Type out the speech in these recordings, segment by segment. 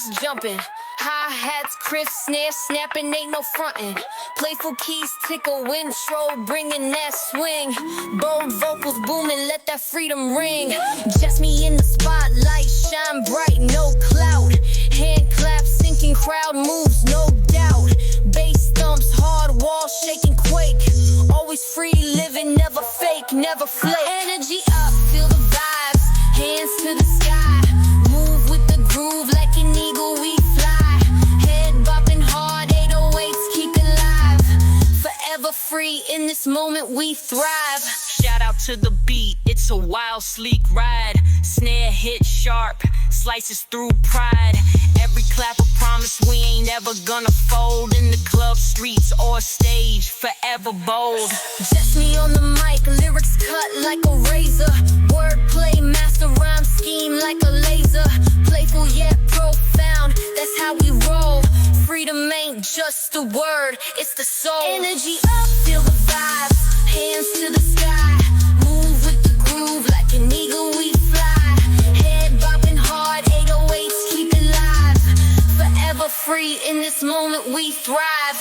beats jumping. Hi-hats, crisp, snare snapping, ain't no frontin'. Playful keys tickle, intro, bringing that swing. Bold vocals booming, let that freedom ring. Just me in the spotlight, shine bright, no cloud. Hand claps, sinking crowd moves, no doubt. Bass thumps, hard walls, shaking quake. Always free living, never fake, never flake. Energy up, feel the vibes, hands to the sky. Move with the groove like an eagle, we fly. Head bopping hard, 808s keep it live. Forever free, in this moment we thrive. Shout out to the beat, it's a wild, sleek ride. Snare hit sharp, slices through pride. Every clap a promise we ain't ever gonna fold. In the club, streets, or stage, forever bold. Just me on the mic, lyrics cut like a razor. Wordplay, master rhyme scheme like a laser. Playful yet profound, that's how we roll. Freedom ain't just a word, it's the soul. Energy up, feel the vibes, hands to the sky. Move with the groove like an eagle we fly. Head bopping hard, 808s keep it live. Forever free, in this moment we thrive.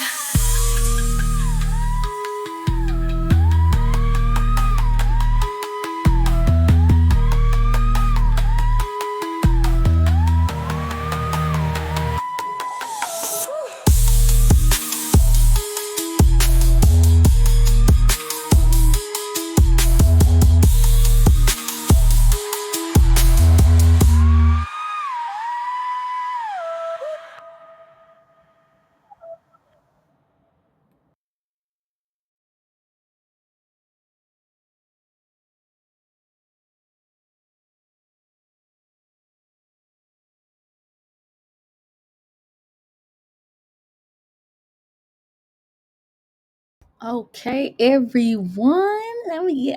Okay, everyone.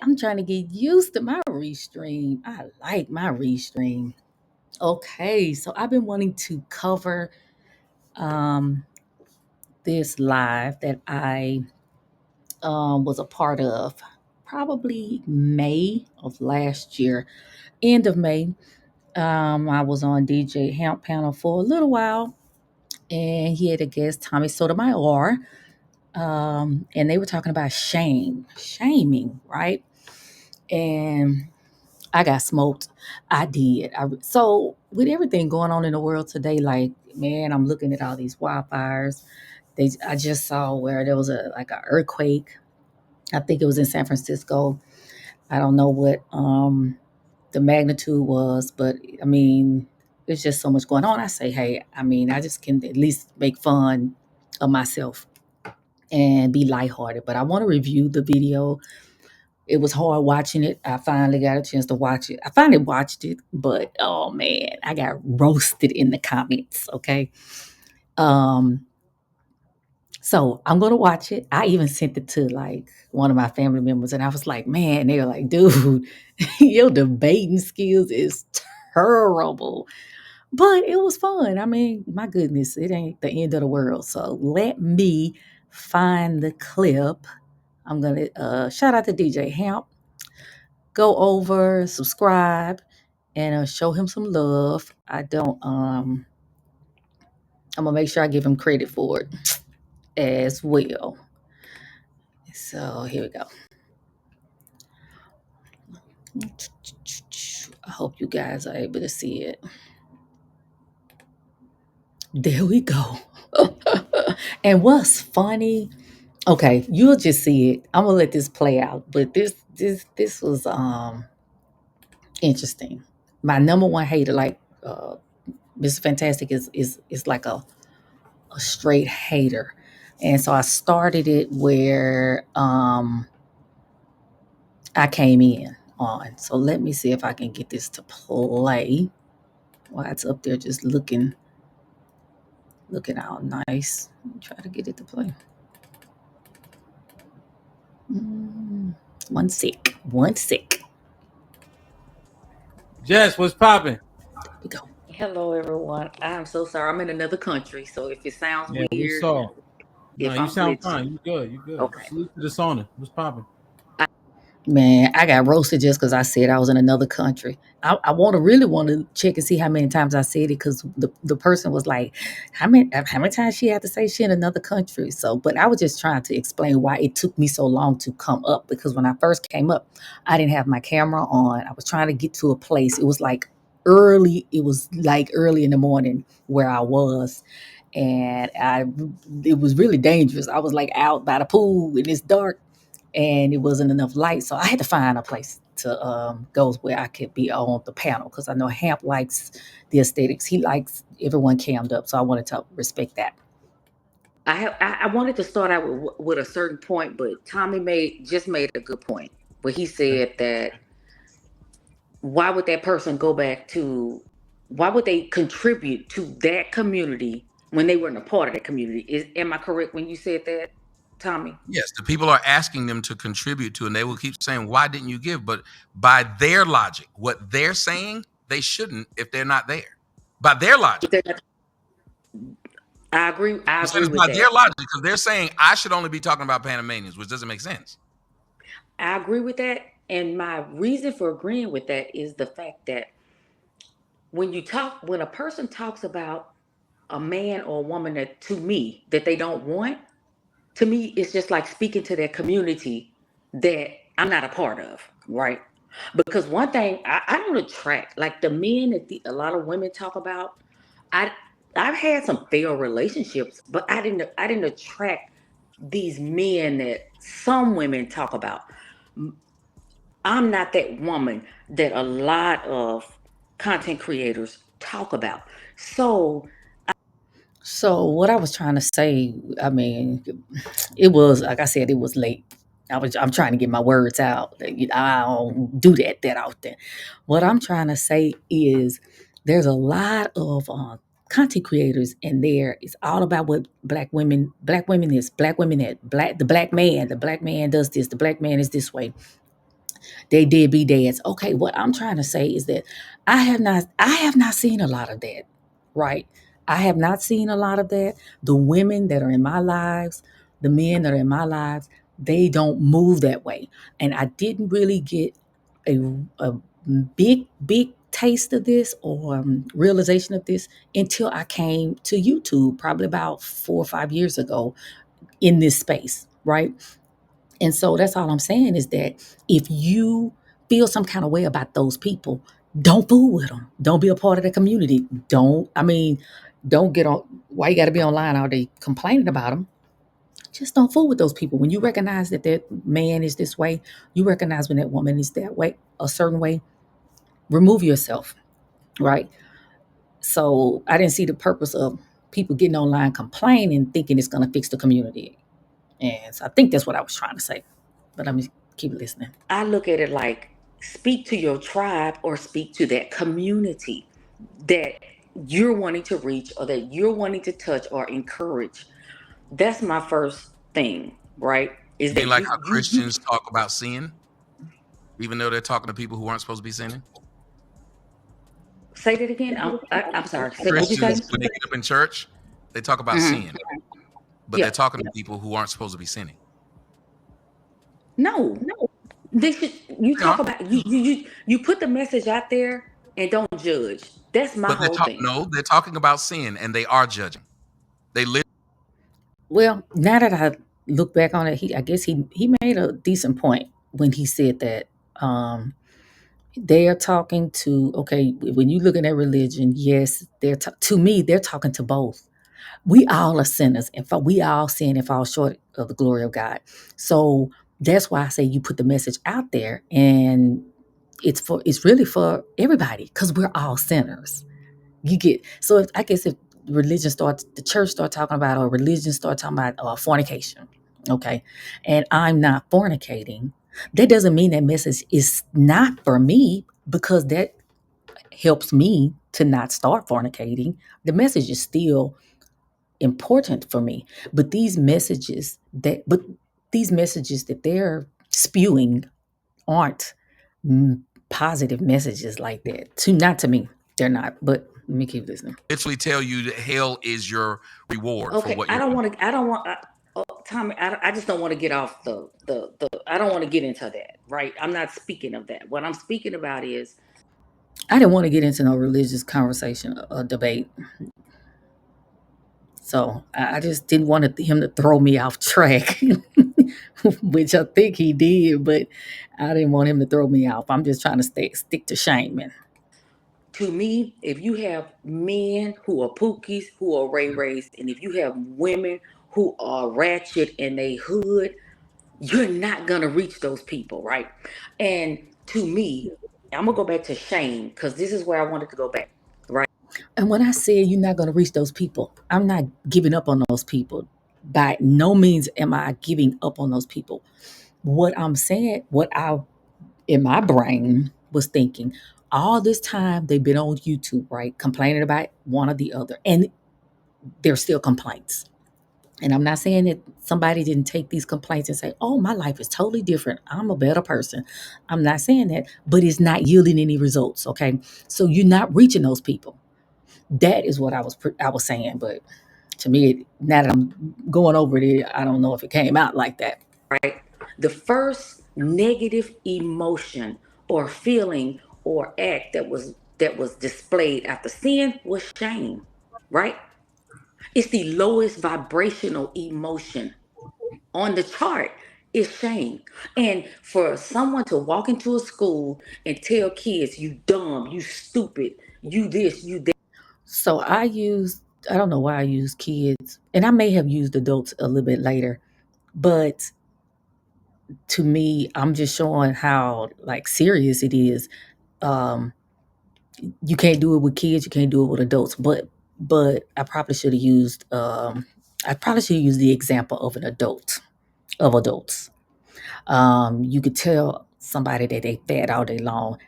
I'm trying to get used to my restream. I like my restream. Okay, so I've been wanting to cover um, this live that I was a part of probably May of last year, end of May. I was on DJ Hamp panel for a little while, and he had a guest, Tommy Sotomayor, and they were talking about shaming, right? And I got smoked. I did. So with everything going on in the world today, like man, I'm looking at all these wildfires. I just saw where there was a earthquake. I think it was in San Francisco. I don't know what the magnitude was, but I mean, there's just so much going on. I say, hey, I mean, I just can at least make fun of myself and be lighthearted. But I want to review the video. It was hard watching it. I finally got a chance to watch it. I finally watched it, but oh man, I got roasted in the comments. Okay. Um, so I'm gonna watch it. I even sent it to like one of my family members, and I was like, man, they were like, dude, your debating skills is terrible. But it was fun. I mean, my goodness, it ain't the end of the world. So let me find the clip. I'm gonna shout out to DJ Hamp. Go over, subscribe, and show him some love. I don't. I'm gonna make sure I give him credit for it as well. So here we go. I hope you guys are able to see it. There we go. And what's funny? Okay, you'll just see it. I'm gonna let this play out, but this was interesting. My number one hater, like Mr. Fantastic, is like a straight hater. And so I started it where I came in on. So let me see if I can get this to play while it's up there just looking all nice. Let me try to get it to play. One sec. One sec. Jess, what's popping? There we go. Hello, everyone. I'm so sorry. I'm in another country, so if it sounds Yeah, we weird, saw. No, if you I'm sound fine. glitching, You good. You good. okay. Salute to the sauna. What's popping? Man, I got roasted just because I said I was in another country. I really want to check and see how many times I said it because the person was like, how many times she had to say she in another country? So, but I was just trying to explain why it took me so long to come up because when I first came up, I didn't have my camera on. I was trying to get to a place. It was like early. It was like early in the morning where I was, and it was really dangerous. I was like out by the pool and it's dark and it wasn't enough light. So I had to find a place to go where I could be on the panel because I know Hamp likes the aesthetics. He likes everyone cammed up. So I wanted to respect that. I wanted to start out with a certain point, but Tommy made a good point where he said that why would that person go back to why would they contribute to that community when they weren't a part of that community? Am I correct when you said that, Tommy? Yes, the people are asking them to contribute to, and they will keep saying, "Why didn't you give?" But by their logic, what they're saying, they shouldn't if they're not there. By their logic, If they're not- I agree. I I'm saying agree it's with by their that. logic because they're saying I should only be talking about Panamanians, which doesn't make sense. I agree with that. And my reason for agreeing with that is the fact that when a person talks about a man or a woman that to me that they don't want, to me it's just like speaking to their community that I'm not a part of, right? Because one thing I don't attract like the men that a lot of women talk about. I I've had some failed relationships, but I didn't attract these men that some women talk about. I'm not that woman that a lot of content creators talk about. So So what I was trying to say, I mean, it was like I said, it was late. I'm trying to get my words out. I don't do that often. What I'm trying to say is there's a lot of content creators in there. It's all about what black women that the black man does this, the black man is this way. They did be dads. Okay, what I'm trying to say is that I have not seen a lot of that, right? I have not seen a lot of that. The women that are in my lives, the men that are in my lives, they don't move that way. And I didn't really get a big taste of this or realization of this until I came to YouTube probably about 4 or 5 years ago in this space, right? And so that's all I'm saying is that if you feel some kind of way about those people, don't fool with them. Don't be a part of the community. Don't get on. Why you got to be online all day complaining about them? Just don't fool with those people. When you recognize that that man is this way, you recognize when that woman is that way, a certain way, remove yourself, right? So I didn't see the purpose of people getting online complaining, thinking it's going to fix the community. And so I think that's what I was trying to say. But let me keep listening. I look at it like speak to your tribe or speak to that community that you're wanting to reach or that you're wanting to touch or encourage. That's my first thing, right? Is You mean that like you how you you Christians talk about sin, even though they're talking to people who aren't supposed to be sinning? say that again? I'm sorry. What'd you say? Christians, when they get up in church, they talk about Hmm. sin, but Yeah. they're talking to people who aren't supposed to be sinning. No. They should. You They talk are, about you put the message out there and don't judge. That's my but whole thing. they're talking about sin and they are judging. They live. Well, now that I look back on it, I guess he made a decent point when he said that they are talking to okay when you looking at religion, yes, to me they're talking to both. We all are sinners, and we all sin and fall short of the glory of God. So that's why I say you put the message out there, and it's really for everybody because we're all sinners. You get so if, I guess if the church start talking about or religion start talking about fornication, okay, and I'm not fornicating, that doesn't mean that message is not for me because that helps me to not start fornicating. The message is still important for me, but these messages that they're spewing aren't mm, positive messages like that. Not to me, they're not. But let me keep listening. Literally tell you that hell is your reward for Okay, what you're doing. I don't want. Tommy, I just don't want to get off the I don't want to get into that, right? I'm not speaking of that. What I'm speaking about is I didn't want to get into no religious conversation or debate. So I just didn't want him to throw me off track, which I think he did, but I didn't want him to throw me off. I'm just trying to stick to shaming. to me, if you have men who are pookies, who are ray rays, and if you have women who are ratchet and they hood, you're not gonna reach those people, right? And to me, I'm gonna go back to shame because this is where I wanted to go back, right? And when I say you're not going to reach those people, I'm not giving up on those people. By no means am I giving up on those people. What I'm saying, what I in my brain was thinking, all this time they've been on YouTube, right, complaining about one or the other, and there's still complaints. And I'm not saying that somebody didn't take these complaints and say, oh, my life is totally different. I'm a better person. I'm not saying that, but it's not yielding any results. Okay. So you're not reaching those people. That is what I was saying. But to me, now that I'm going over it, I don't know if it came out like that. Right? The first negative emotion or feeling or act that was displayed after sin was shame, right? It's the lowest vibrational emotion on the chart is shame. And for someone to walk into a school and tell kids, you dumb, you stupid, you this, you that. So I don't know why I use kids, and I may have used adults a little bit later, but to me, I'm just showing how like serious it is. Um, you can't do it with kids, you can't do it with adults, but I probably should use the example of an adult of adults. You could tell somebody that they fat all day long.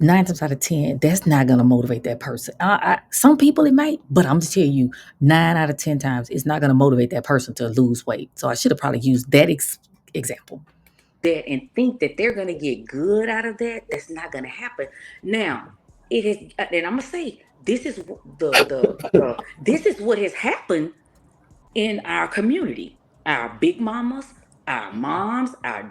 9 times out of 10, that's not gonna motivate that person. Some people it might, but I'm just telling you, 9 out of 10 times, it's not gonna motivate that person to lose weight. So I should have probably used that example. That and think that they're going to get good out of that. That's not going to happen. Now, it is, and I'm going to say this is this is what has happened in our community. Our big mamas, our moms, our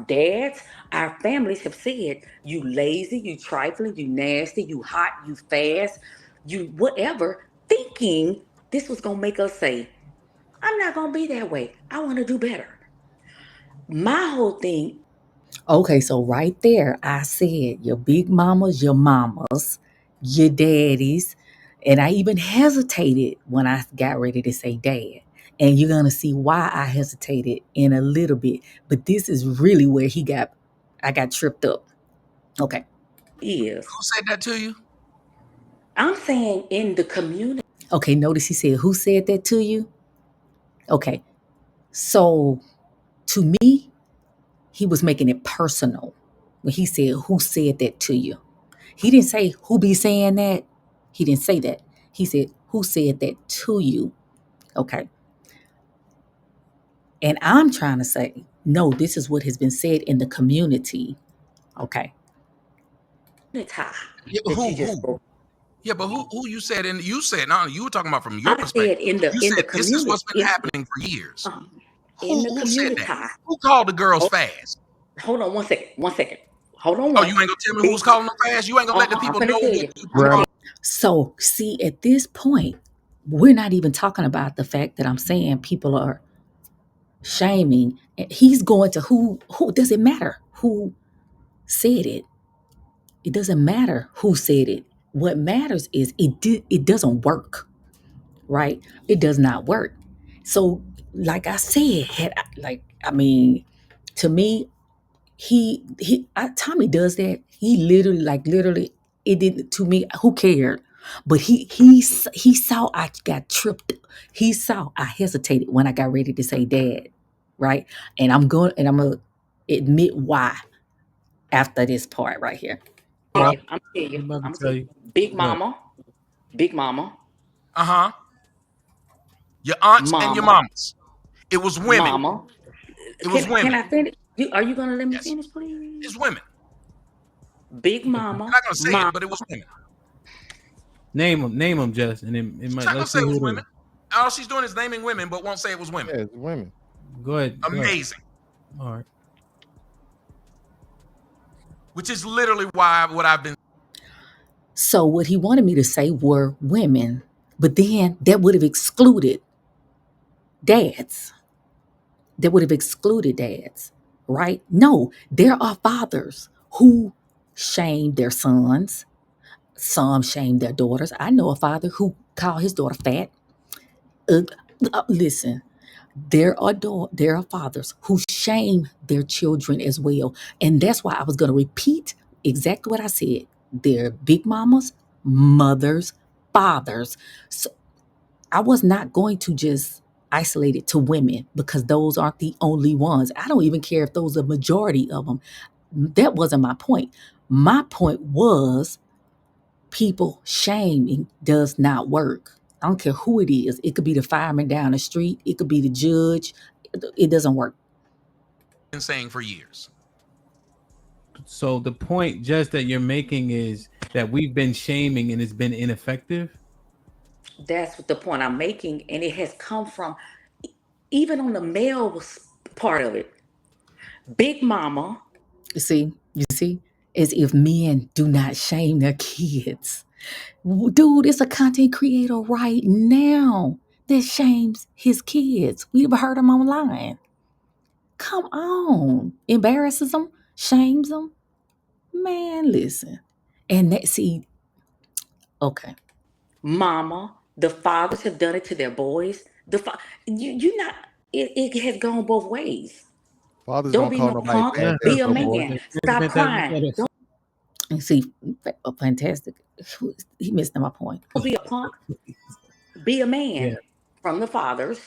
dads, our families have said, you lazy, you trifling, you nasty, you hot, you fast, you whatever, thinking this was going to make us say, I'm not going to be that way. I want to do better. My whole thing Okay, so right there, I said your big mamas, your mamas, your daddies, and I even hesitated when I got ready to say dad. And you're gonna see why I hesitated in a little bit. But this is really where I got tripped up. Okay. is, Who said that to you? I'm saying in the community, Okay, notice he said, who said that to you? Okay. So to me, he was making it personal when he said, who said that to you? He didn't say, who be saying that? He didn't say that. He said, who said that to you? Okay. And I'm trying to say, no, this is what has been said in the community. Okay. tie Yeah, but that you who? just Who? spoke. Yeah, but who you said? And you said no. You were talking about from your I said perspective. in You the said this is community, what's been happening for years. uh, in the Who said community. that? Who called the girls Hold, fast? hold on 1 second, 1 second. Hold on Oh, you one. ain't gonna tell me Big, who's calling them fast? You ain't gonna let the I'm people gonna know tell what you. you I'm gonna tell talking you. about? So, see, at this point, we're not even talking about the fact that I'm saying people are shaming. He's going to who does it matter who said it? It doesn't matter who said it. What matters is it doesn't work, right? It does not work. So, like I said, I mean, to me, Tommy does that. He literally, it didn't to me. Who cared? But he saw I got tripped. He saw I hesitated when I got ready to say dad, right? And I'm gonna admit why after this part right here. Well, I'm gonna tell you. I'm about I'm to gonna tell tell you. you. Big Look, mama, big mama, Uh huh. Your aunts and your mama, mamas. It was women. mama. It was Can women. I finish? Are you gonna let me Yes, finish, please? it's women. Big okay. I'm mama, not gonna say it, mom. but it was women. Name them, Jess, and it She's might. not gonna Let's say see it who was it women. is. All she's doing is naming women, but won't say it was women. Yeah, it's women. Go ahead. Amazing. All right. Which is literally why what I've been. So what he wanted me to say were women, but then that would have excluded dads. That would have excluded dads, right? No, there are fathers who shame their sons. Some shame their daughters. I know a father who called his daughter fat. Listen, there are fathers who shame their children as well, and that's why I was going to repeat exactly what I said. They're big mamas, mothers, fathers. So I was not going to just isolate it to women because those aren't the only ones. I don't even care if those are majority of them. That wasn't my point. My point was people shaming does not work. I don't care who it is. It could be the fireman down the street. It could be the judge. It doesn't work. Been saying for years. So the point just that you're making is that we've been shaming and it's been ineffective. That's what the point I'm making, and it has come from even on the male part of it. Big mama. You see, as if men do not shame their kids. Dude, it's a content creator right now that shames his kids. We've heard him online. Come on. Embarrasses them, shames them. Man, listen. And that, see, okay. Mama, the fathers have done it to their boys. You not. It has gone both ways. Fathers Don't don't be call no nobody punk. fat. Yeah. That's Be a no boy. man. Stop crying. And see, fantastic. He missed my point. Don't be a punk. Be a man Yeah. from the fathers.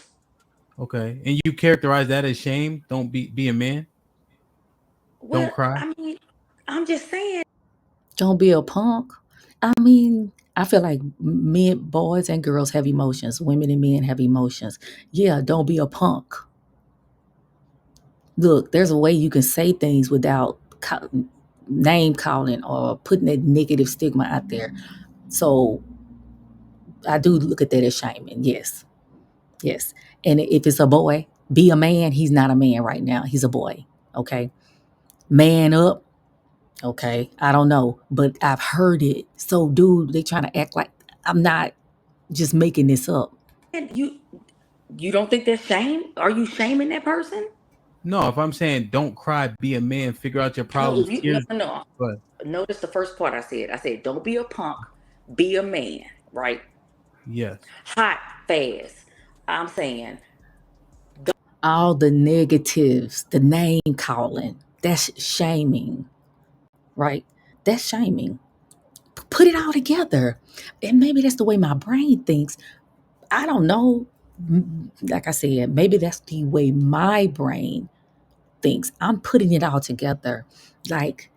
Okay. And you characterize that as shame. Don't be a man. Well, Don't cry. I mean, I'm just saying. Don't be a punk. I mean, I feel like men, boys and girls have emotions. Women and men have emotions. Yeah, don't be a punk. Look, there's a way you can say things without name calling or putting that negative stigma out there. So I do look at that as shaming. Yes. Yes. And if it's a boy, be a man. He's not a man right now. He's a boy. Okay. Man up. Okay. I don't know, but I've heard it. So, dude, they trying to act like I'm not just making this up. And you don't think that's shame? Are you shaming that person? No, if I'm saying don't cry, be a man, figure out your No, problems. no, Tears. no. But Notice the first part I said. I said, don't be a punk, be a man, right? yes. Hot, fast. I'm saying, All the negatives, the name calling, that's shaming, right? That's shaming. Put it all together. And maybe that's the way my brain thinks. I don't know. Like I said, maybe that's the way my brain thinks. I'm putting it all together. Like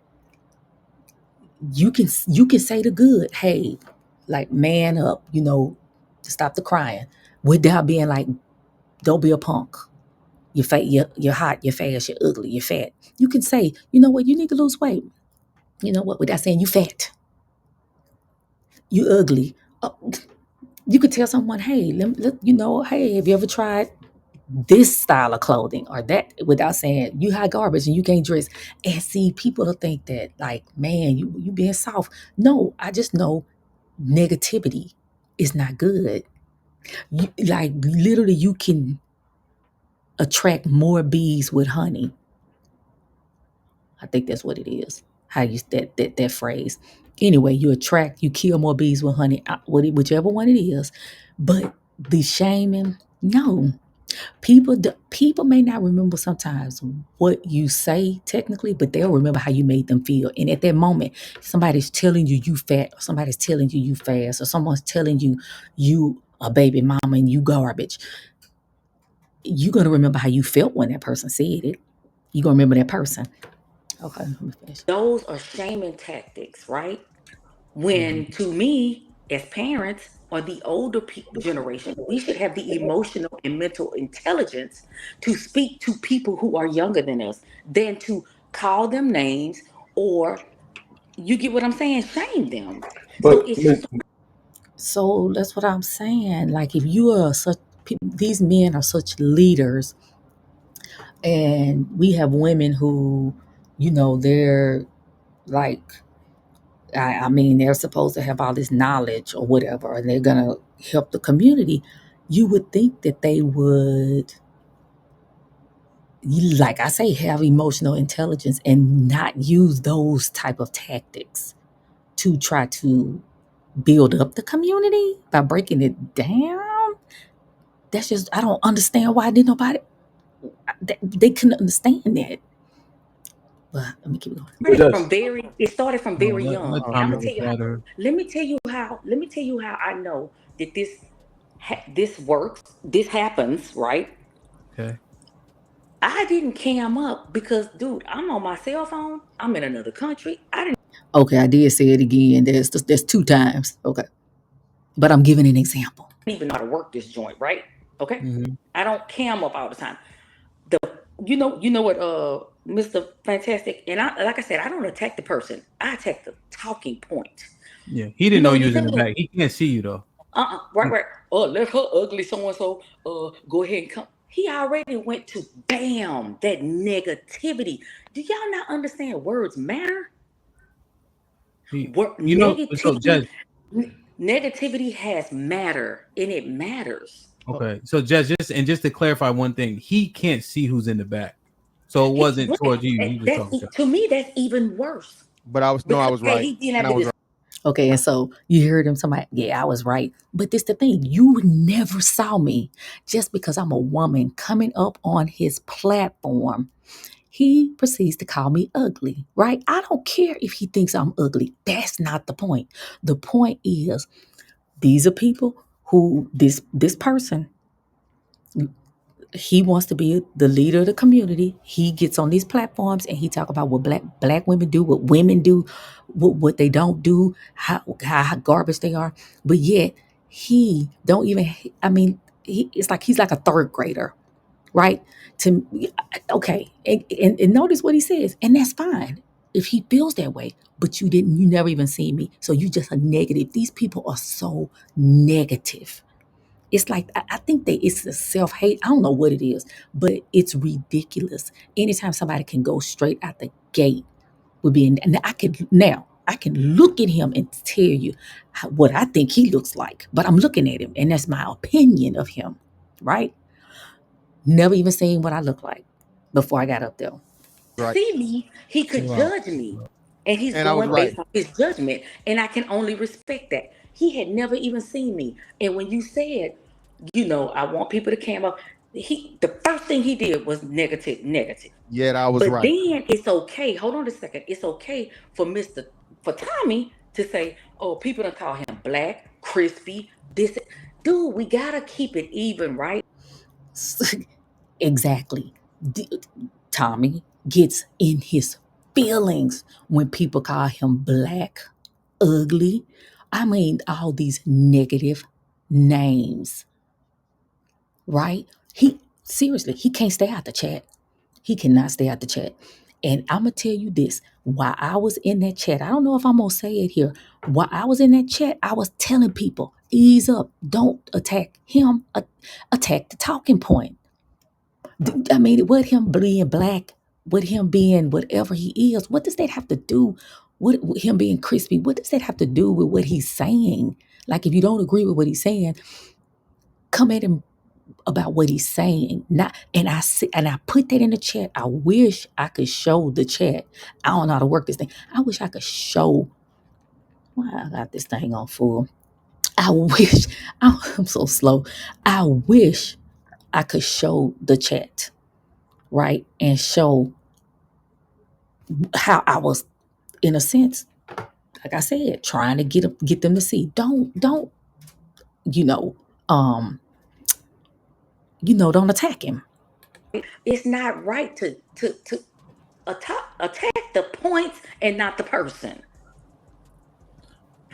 you can say the good, hey, like man up, stop the crying, without being like, don't be a punk. You're fat, you're hot, you're fast, you're ugly, you're fat. You can say, you know what, you need to lose weight. You know what, without saying you fat, you ugly. Oh, you could tell someone, hey, hey, have you ever tried this style of clothing or that, without saying you hot garbage and you can't dress. And see, people will think that like, man, you being soft. No, I just know negativity is not good. Like literally, you can attract more bees with honey. I think that's what it is. How you that phrase. Anyway, you kill more bees with honey, whichever one it is. But the shaming, no. People may not remember sometimes what you say technically, but they'll remember how you made them feel. And at that moment, somebody's telling you fat, or somebody's telling you fast, or someone's telling you a baby mama and you garbage. You're gonna remember how you felt when that person said it. You're gonna remember that person. Okay, let me finish. those are shaming tactics, right? Mhm. When to me, as parents or the older generation, we should have the emotional and mental intelligence to speak to people who are younger than us than to call them names or, you get what I'm saying, shame them. So But it's just So that's what I'm saying. Like, if you are such, these men are such leaders, and we have women who, they're like, I mean, they're supposed to have all this knowledge or whatever, and they're gonna help the community. You would think that they would, like I say, have emotional intelligence and not use those type of tactics to try to build up the community by breaking it down. That's just, I don't understand why didn't nobody, they couldn't understand that. But let me keep going. It started from No, very young. let And I'm Tommy gonna tell get you how, better. I know that this works, this happens, right? Okay. I didn't cam up because, dude, I'm on my cell phone. I'm in another country. I didn't Okay, I did say it again. There's two times. Okay, but I'm giving an example. even know how to work this joint, right? Okay, Mm-hmm. I don't cam up all the time. The you know what, Mr. Fantastic, and I, like I said, I don't attack the person. I attack the talking point. Yeah, he You didn't know know when you you was say, in the back. He can't see you though. right. Oh, let her ugly so and so go ahead and come. He already went to bam that negativity. Do y'all not understand words matter? He, so Negativity, Judge. negativity has matter, and it matters. Okay, so just to clarify one thing, he can't see who's in the back, so it wasn't Right. towards you. He was talking to. To me that's even worse But I was no, I because was right, he didn't and have I to. was right. Okay, and so you heard him somebody, yeah, I was right. But this the thing, you never saw me just because I'm a woman coming up on his platform. He proceeds to call me ugly, right? I don't care if he thinks I'm ugly. That's not the point. The point is, these are people who this person, he wants to be the leader of the community. He gets on these platforms and he talk about what black women do, what women do, what they don't do, how garbage they are. But yet he don't even. I mean, it's like he's like a third grader, right? To okay, and notice what he says, and that's fine if he feels that way. But you never even see me, so you just a negative. These people are so negative. It's like I think that it's a self-hate. I don't know what it is, but it's ridiculous. Anytime somebody can go straight out the gate with being, and I can look at him and tell you what I think he looks like. But I'm looking at him, and that's my opinion of him, right? Never even seen what I look like before I got up there. Right, See me, he could Chill out. judge me. And he's and I was going right. based on his judgment. And I can only respect that. He had never even seen me. And when you said, I want people to come up, the first thing he did was negative, negative. Yet I was But right. then it's okay. Hold on a second. It's okay for Tommy to say, oh, people don't call him black, crispy, this. Dude, we gotta keep it even, right? Exactly. Tommy gets in his feelings when people call him black, ugly. I mean, all these negative names, right? He seriously, he can't stay out the chat. He cannot stay out the chat. And I'm gonna tell you this: while I was in that chat, I don't know if I'm gonna say it here. While I was in that chat, I was telling people, ease up, don't attack him, attack the talking point. I mean, with him being black, with him being whatever he is, what does that have to do with him being crispy? What does that have to do with what he's saying? Like, if you don't agree with what he's saying, come at him about what he's saying. Not, and I put that in the chat. I wish I could show the chat. I don't know how to work this thing. I wish I could show. Why I got this thing on full. I wish I'm so slow. I wish I could show the chat, right, and show how I was, in a sense, like I said, trying to get them to see. Don't you know? Um, don't attack him. It's not right to attack the points and not the person.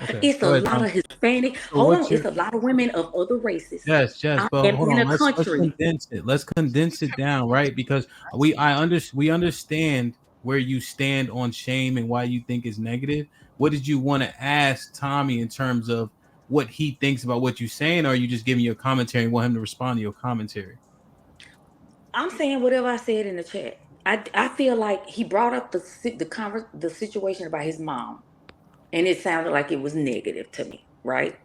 Okay, It's a go ahead, lot Tom. of Hispanic. So Hold on, what's your it's a lot of women of other races. yes, I but am hold in on. a Let's country. condense it. Let's condense it down, right? Because we understand where you stand on shame and why you think it's negative. What did you want to ask Tommy in terms of what he thinks about what you're saying, or are you just giving your commentary and want him to respond to your commentary? I'm saying whatever I said in the chat. I feel like he brought up the situation about his mom, and it sounded like it was negative to me, right?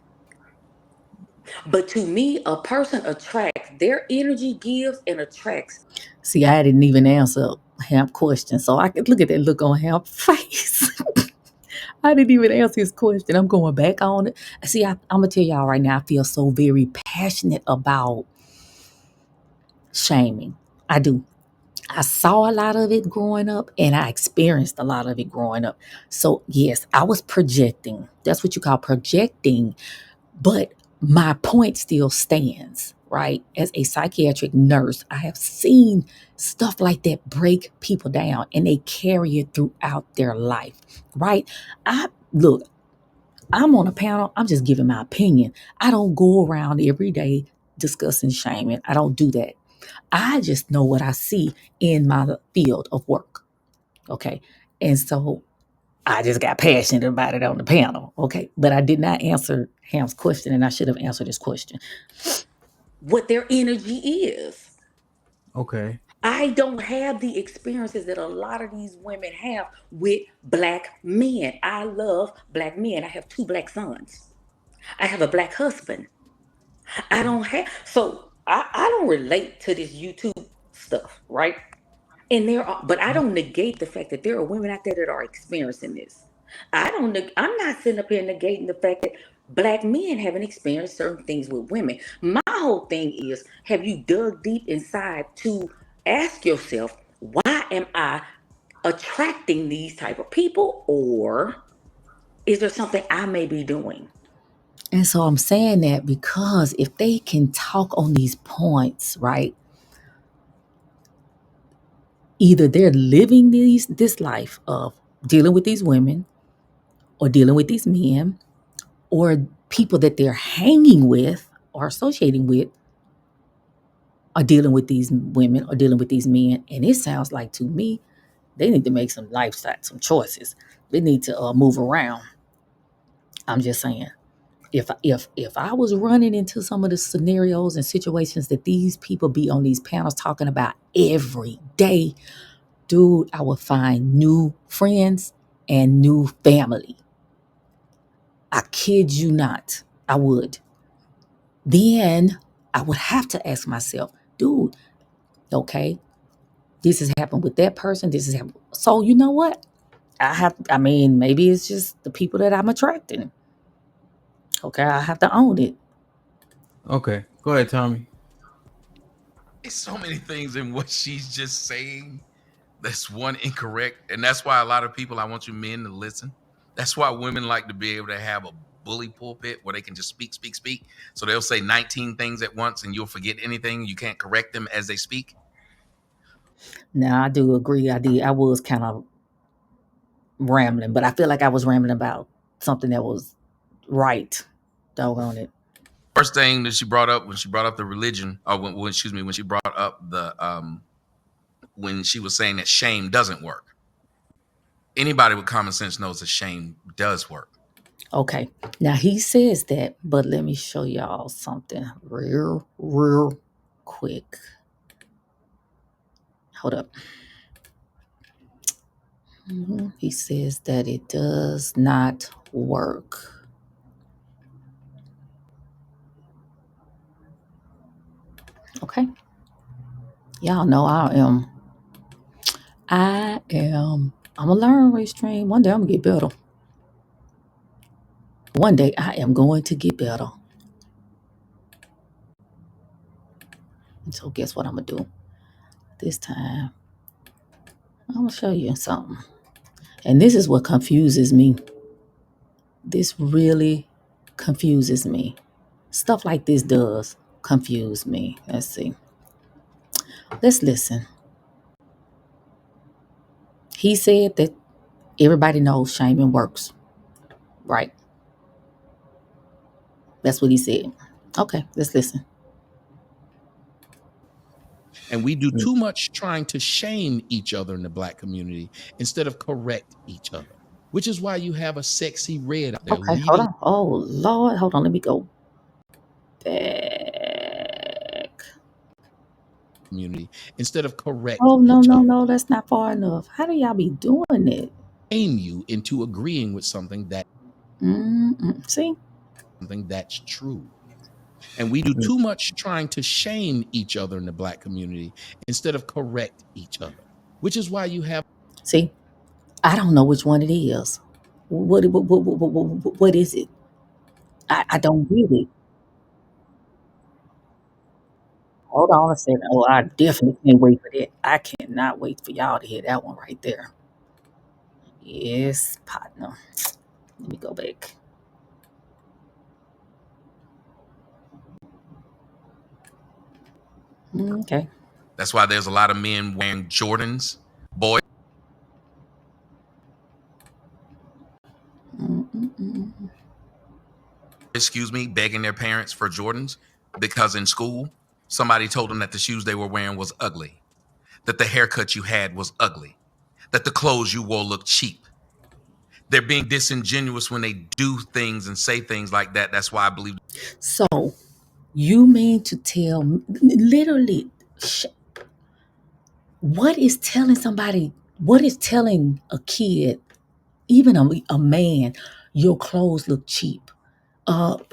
But to me, a person attracts, their energy gives and attracts. See, I didn't even answer Hamp's question, so I could look at that look on Hamp's face. I didn't even answer his question. I'm going back on it. See, I'm gonna tell y'all right now. I feel so very passionate about shaming. I do. I saw a lot of it growing up, and I experienced a lot of it growing up. So yes, I was projecting. That's what you call projecting. But my point still stands, right? As a psychiatric nurse, I have seen stuff like that break people down and they carry it throughout their life, right? I look, I'm on a panel, I'm just giving my opinion. I don't go around every day discussing shaming. I don't do that. I just know what I see in my field of work. Okay. And so I just got passionate about it on the panel. Okay. But I did not answer Ham's question, and I should have answered his question. What their energy is. Okay. I don't have the experiences that a lot of these women have with black men. I love black men. I have two black sons. I have a black husband. I don't have, so I don't relate to this YouTube stuff, right? And there are, but I don't negate the fact that there are women out there that are experiencing this. I'm not sitting up here negating the fact that black men haven't experienced certain things with women. My whole thing is, have you dug deep inside to ask yourself, why am I attracting these type of people? Or is there something I may be doing? And so I'm saying that because if they can talk on these points, right? Either they're living this life of dealing with these women or dealing with these men, or people that they're hanging with or associating with are dealing with these women or dealing with these men. And it sounds like to me, they need to make some lifestyle, some choices. They need to move around. I'm just saying. If I was running into some of the scenarios and situations that these people be on these panels talking about every day, dude, I would find new friends and new family. I kid you not. I would. Then I would have to ask myself, dude, okay, this has happened with that person. This has happened. So you know what? I mean, maybe it's just the people that I'm attracting. Okay, I have to own it. Okay. Go ahead, Tommy. There's so many things in what she's just saying that's one incorrect. And that's why a lot of people, I want you men to listen. That's why women like to be able to have a bully pulpit where they can just speak, speak, speak. So they'll say 19 things at once and you'll forget anything. You can't correct them as they speak. Now I do agree. I did. I was kind of rambling, but I feel like I was rambling about something that was right. Doggone it. First thing that she brought up when she brought up the religion, or when excuse me, when she brought up the when she was saying that shame doesn't work. Anybody with common sense knows that shame does work. Okay. Now he says that, but let me show y'all something real quick. Hold up. He says that it does not work. Okay. Y'all know I'm gonna learn race train. One day I'm gonna get better. One day I am going to get better. So guess what I'm gonna do? This time I'm gonna show you something. And this is what confuses me. This really confuses me. Stuff like this does confuse me. Let's see. Let's listen. He said that everybody knows shaming works, right? That's what he said. Okay, let's listen. And we do too much trying to shame each other in the black community instead of correct each other. which is why you have a sexy red out there Okay, hold leading on. Oh Lord, hold on. Let me go back. community instead of correct Oh no, each no, other. no, that's not far enough. How do y'all be doing it? Shame you into agreeing with something See? that's true. And we do too much trying to shame each other in the black community instead of correct each other, which is why you have See? I don't know which one it is. What is it? I don't get it. Hold on a second. Oh, I definitely can't wait for that. I cannot wait for y'all to hear that one right there. Yes, partner. Let me go back. Okay. That's why there's a lot of men wearing Jordans, boys, Mm-mm-mm. excuse me, begging their parents for Jordans because in school somebody told them that the shoes they were wearing was ugly, that the haircut you had was ugly, that the clothes you wore looked cheap. They're being disingenuous when they do things and say things like that. That's why I believe So you mean to tell literally what is telling somebody, what is telling a kid, even a man, your clothes look cheap? All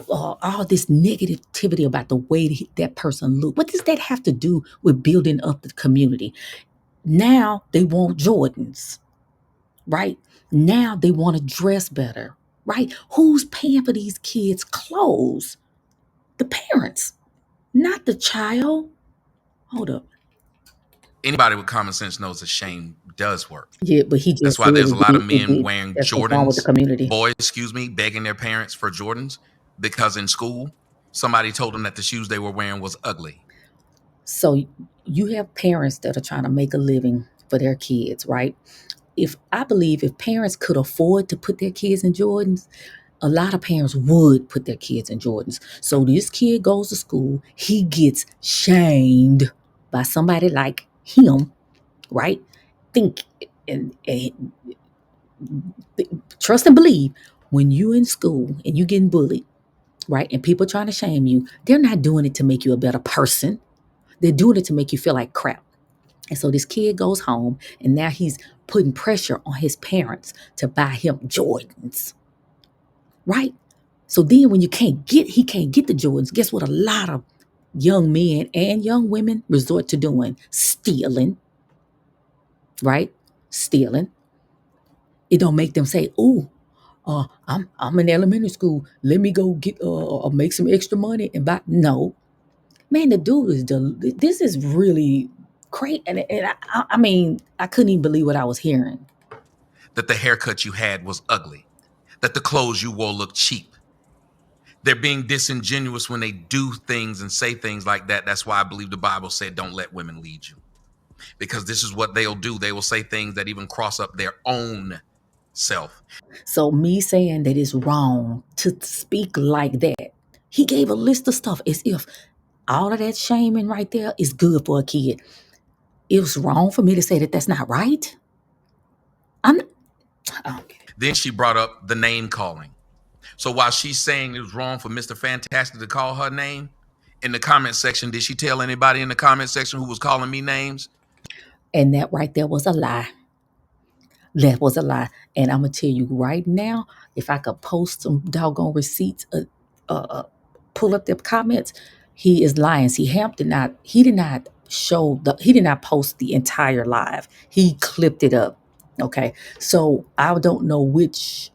this negativity about the way that person look. What does that have to do with building up the community? Now they want Jordans, right? Now they want to dress better, right? Who's paying for these kids' clothes? The parents, not the child. Hold up. anybody with common sense knows that shame does work. Yeah, but he That's just why said there's a lot of it men did. wearing That's what's wrong with the Jordans, community. boys, excuse me, begging their parents for Jordans because in school somebody told them that the shoes they were wearing was ugly. So you have parents that are trying to make a living for their kids, right? If I believe if parents could afford to put their kids in Jordans, a lot of parents would put their kids in Jordans. So this kid goes to school, he gets shamed by somebody like him, right? Think and trust and believe when you in school and you getting bullied, right? And people trying to shame you, they're not doing it to make you a better person. They're doing it to make you feel like crap. And so this kid goes home and now he's putting pressure on his parents to buy him Jordans, right? So then when he can't get the Jordans, guess what a lot of young men and young women resort to doing? Stealing, right? Stealing. It don't make them say, "Oh, I'm in elementary school. Let me go get make some extra money and buy." No, man, the dude is this is really great, and I mean, I couldn't even believe what I was hearing. That the haircut you had was ugly, that the clothes you wore looked cheap. They're being disingenuous when they do things and say things like that. That's why I believe the Bible said, don't let women lead you. Because this is what they'll do. They will say things that even cross up their own self. So me saying that it's wrong to speak like that, he gave a list of stuff as if all of that shaming right there is good for a kid. It was wrong for me to say that that's not right. I'm. Okay. Then she brought up the name calling. So while she's saying it was wrong for Mr. Fantastic to call her name, in the comment section, did she tell anybody in the comment section who was calling me names? And that right there was a lie. That was a lie. And I'm gonna tell you right now, if I could post some doggone receipts, pull up the comments, he is lying. See, Hamp did not. He did not show the. He did not post the entire live. He clipped it up. Okay, so I don't know which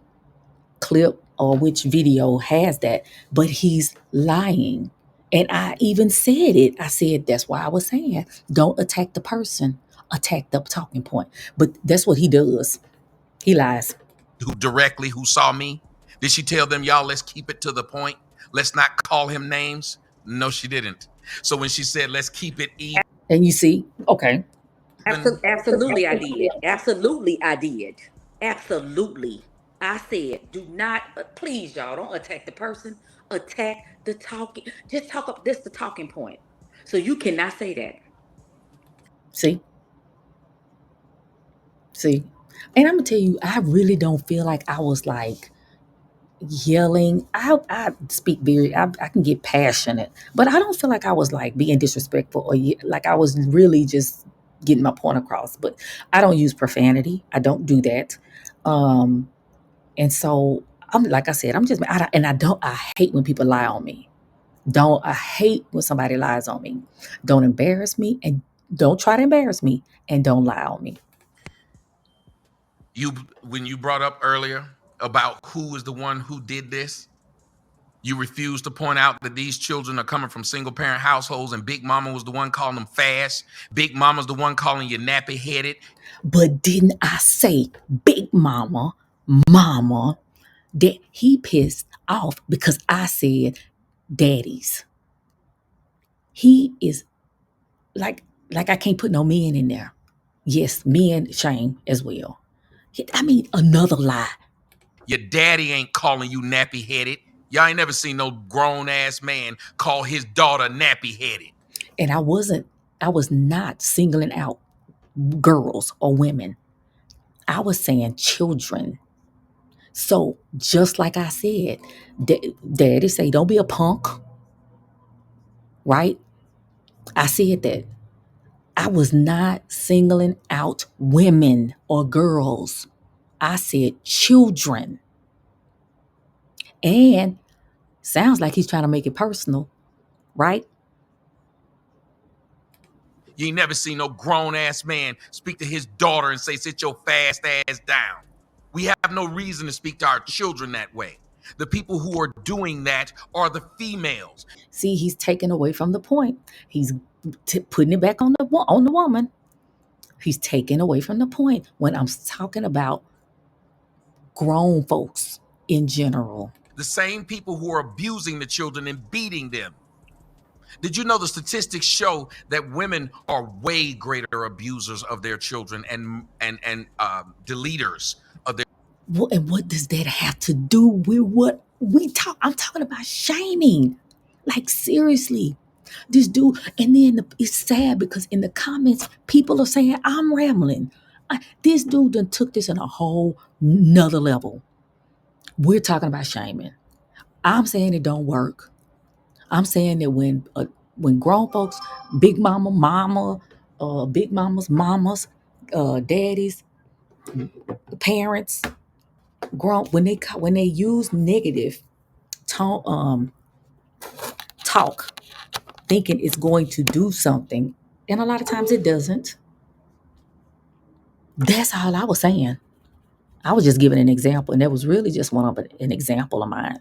clip or which video has that, but he's lying. And I even said it. I said that's why I was saying don't attack the person, attack the talking point. But that's what he does. He lies. Who saw me? Did she tell them, y'all, let's keep it to the point? Let's not call him names? No, she didn't. So when she said, let's keep it even, And you see, okay. Absolutely, I did. Absolutely, I did. Absolutely. I said, do not, please, y'all, don't attack the person. Attack the talking. Just talk up this, the talking point. So you cannot say that. See, see. And I'm gonna tell you, I really don't feel like I was like yelling. I speak very, I can get passionate, but I don't feel like I was like being disrespectful or like I was really just getting my point across. But I don't use profanity. I don't do that. Um, and so I'm like I said, I'm just, I hate when people lie on me. I hate when somebody lies on me. Don't embarrass me and don't try to embarrass me and don't lie on me. When you brought up earlier about who is the one who did this, you refused to point out that these children are coming from single parent households, and Big Mama was the one calling them fast. Big Mama's the one calling you nappy headed. But didn't I say Big Mama, that he pissed off because I said daddies? He is like I can't put no men in there. Yes, men shame as well. I mean, another lie. Your daddy ain't calling you nappy headed. Y'all ain't never seen no grown ass man call his daughter nappy headed. And I was not singling out girls or women. I was saying children. So just like I said, daddy say, don't be a punk, right? I said that. I was not singling out women or girls. I said children. And sounds like he's trying to make it personal, right? You ain't never seen no grown ass man speak to his daughter and say, sit your fast ass down. We have no reason to speak to our children that way. The people who are doing that are the females. See, he's taking away from the point. He's putting it back on the woman. He's taking away from the point when I'm talking about grown folks in general. The same people who are abusing the children and beating them. Did you know the statistics show that women are way greater abusers of their children and deleters of their? And what does that have to do with what we talk? I'm talking about shaming. Like seriously, this dude. And then it's sad because in the comments, people are saying I'm rambling. This dude done took this in a whole nother level. We're talking about shaming. I'm saying it don't work. I'm saying that when grown folks, big mama, big mamas, daddies, parents, grown when they use negative tone, talk, thinking it's going to do something, and a lot of times it doesn't. That's all I was saying. I was just giving an example, and that was really just an example of mine.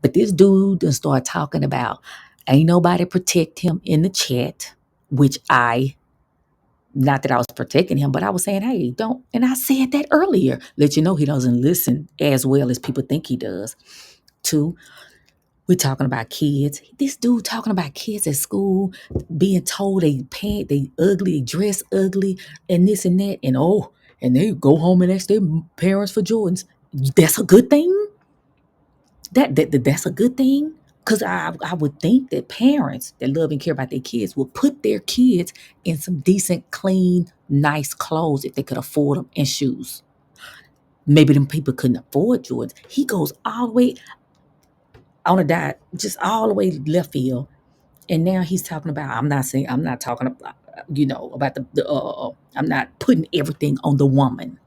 But this dude done started talking about ain't nobody protect him in the chat, which not that I was protecting him, but I was saying, hey, don't. And I said that earlier. Let you know he doesn't listen as well as people think he does. Two, we're talking about kids. This dude talking about kids at school being told they ugly, they dress ugly, and this and that, and they go home and ask their parents for Jordans. That's a good thing. That's a good thing. Because I would think that parents that love and care about their kids will put their kids in some decent, clean, nice clothes if they could afford them, and shoes. Maybe them people couldn't afford Jordans. He goes all the way on a diet, just all the way left field. And now he's talking about, I'm not talking about, about I'm not putting everything on the woman.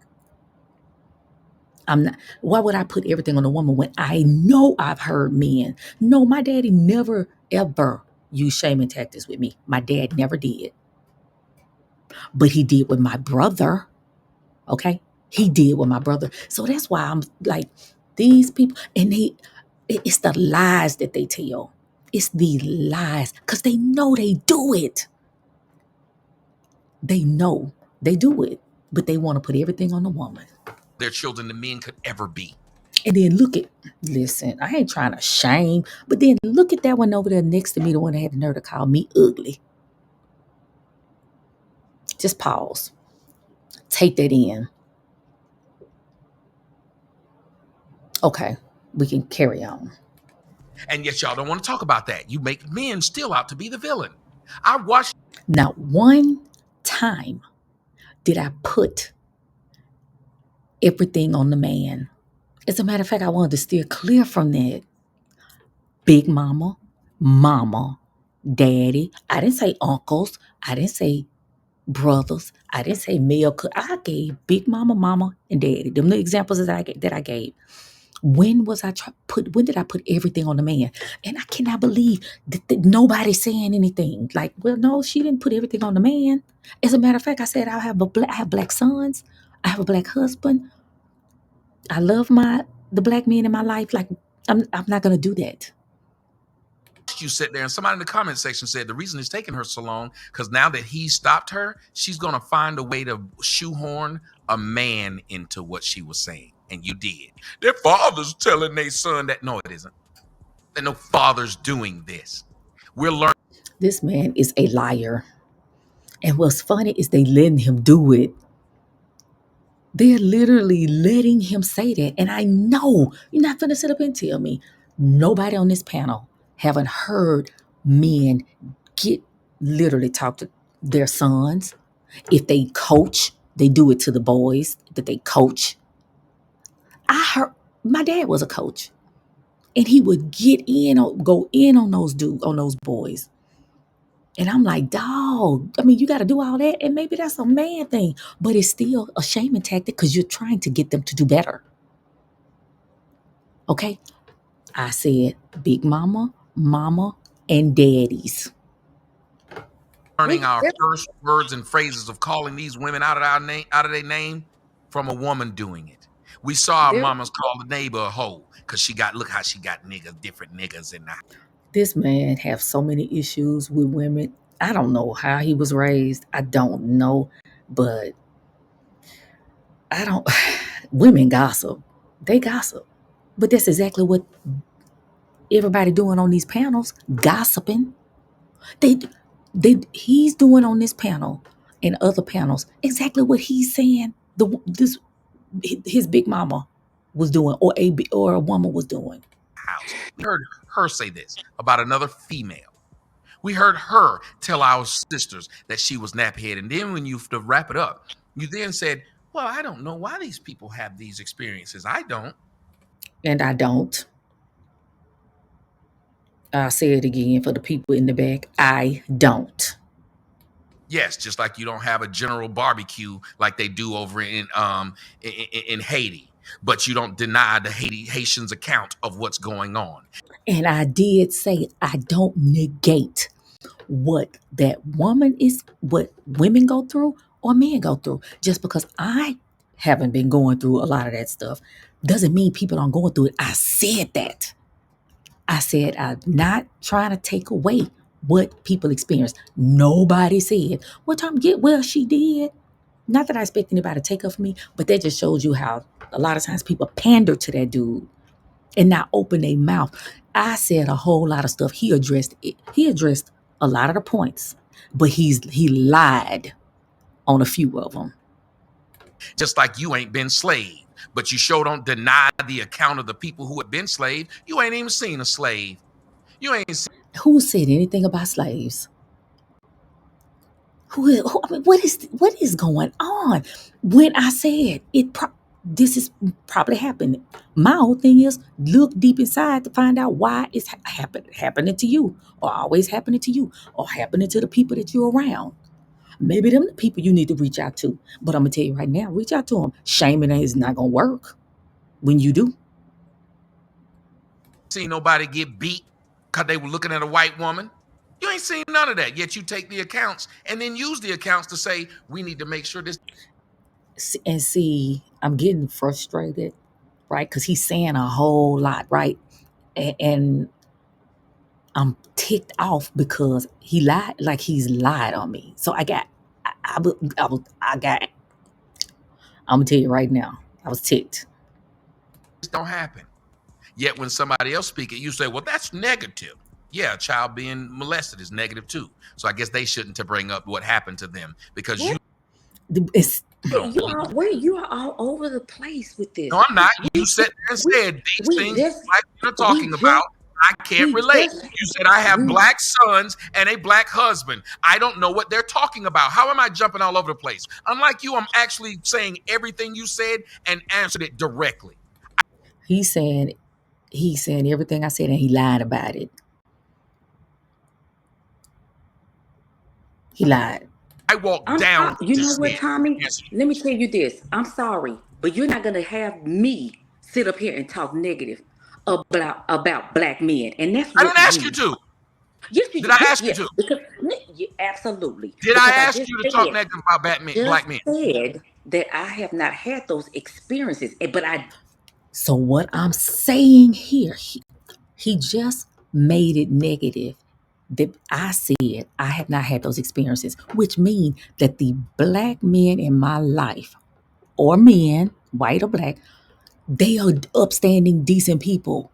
Why would I put everything on a woman when I know I've heard men? No, my daddy never, ever used shaming tactics with me. My dad never did. But he did with my brother. Okay? He did with my brother. So that's why I'm like, these people, and it's the lies that they tell. It's the lies. Because they know they do it. They know they do it. But they want to put everything on the woman. Their children than men could ever be. And then listen, I ain't trying to shame, but then look at that one over there next to me, the one that had the nerve to call me ugly. Just pause. Take that in. Okay, we can carry on. And yet y'all don't want to talk about that. You make men still out to be the villain. I watched. Not one time did I put everything on the man. As a matter of fact, I wanted to steer clear from that. Big mama, mama, daddy. I didn't say uncles. I didn't say brothers. I didn't say male. I gave big mama, mama, and daddy. Them the examples that I gave. When did I put everything on the man? And I cannot believe that nobody's saying anything. Like, well, no, she didn't put everything on the man. As a matter of fact, I said I have black sons. I have a black husband. I love the black men in my life. Like, I'm not gonna do that. You sit there and somebody in the comment section said the reason it's taking her so long because now that he stopped her, she's going to find a way to shoehorn a man into what she was saying. And you did. Their father's telling their son that. No, it isn't. There no father's doing this. We're learning. This man is a liar. And what's funny is they letting him do it. They're literally letting him say that. And I know you're not going to sit up and tell me nobody on this panel haven't heard men literally talk to their sons. If they coach, they do it to the boys that they coach. I heard my dad was a coach, and he would go in on those boys. And I'm like, dog, I mean, you got to do all that. And maybe that's a man thing, but it's still a shaming tactic because you're trying to get them to do better. Okay? I said big mama, mama, and daddies. Learning our first words and phrases of calling these women out of their name from a woman doing it. We saw our mamas call the neighbor a hoe because look how she got different niggas in the house. This man have so many issues with women. I don't know how he was raised. I don't know, but women gossip. They gossip. But that's exactly what everybody doing on these panels, gossiping. He's doing on this panel and other panels exactly what he's saying his big mama was doing or a woman was doing. House. We heard her say this about another female. We heard her tell our sisters that she was nappy-headed. And then when to wrap it up, you then said, well, I don't know why these people have these experiences. I don't. And I don't. I'll say it again for the people in the back. I don't. Yes, just like you don't have a general barbecue like they do over in Haiti, but you don't deny the Haitians' account of what's going on. And I did say I don't negate what what women go through or men go through. Just because I haven't been going through a lot of that stuff doesn't mean people aren't going through it. I said that. I said I'm not trying to take away what people experience. Nobody said, well, she did. Not that I expect anybody to take up for me, but that just shows you how a lot of times people pander to that dude and not open their mouth. I said a whole lot of stuff. He addressed it. He addressed a lot of the points, but he lied on a few of them. Just like you ain't been slave, but you sure don't deny the account of the people who have been slave. You ain't even seen a slave. You ain't seen. Who said anything about slaves? I mean, what is going on? When I said this is probably happening, my whole thing is look deep inside to find out why it's happening to you, or always happening to you, or happening to the people that you're around. Maybe them the people you need to reach out to. But I'm gonna tell you right now, reach out to them. Shaming is not gonna work when you do. Seen nobody get beat because they were looking at a white woman. You ain't seen none of that. Yet you take the accounts and then use the accounts to say, we need to make sure this. And see, I'm getting frustrated, right? Because he's saying a whole lot, right? And I'm ticked off because he lied, like he's lied on me. So I'm gonna tell you right now, I was ticked. This don't happen. Yet when somebody else speak it, you say, well, that's negative. Yeah, a child being molested is negative too. So I guess they shouldn't to bring up what happened to them because you are all over the place with this. No, I'm not. You sat there and said these things like you're talking about. I can't We relate. just You said I have we black sons and a black husband. I don't know what they're talking about. How am I jumping all over the place? Unlike you, I'm actually saying everything you said and answered it directly. He's saying everything I said and he lied about it. He lied. I walked down you to know say what, it. Tommy? Yes. Let me tell you this. I'm sorry, but you're not gonna have me sit up here and talk negative about black men, and that's I didn't what ask you you. to. Yes, you Did do. I Yes, ask you yes. to? Because absolutely, Did I because I ask just you to talk said, negative about just black men? said that I have not had those experiences, but I So what I'm saying here, he just made it negative. That I said I have not had those experiences, which means that the black men in my life, or men, white or black, they are upstanding, decent people.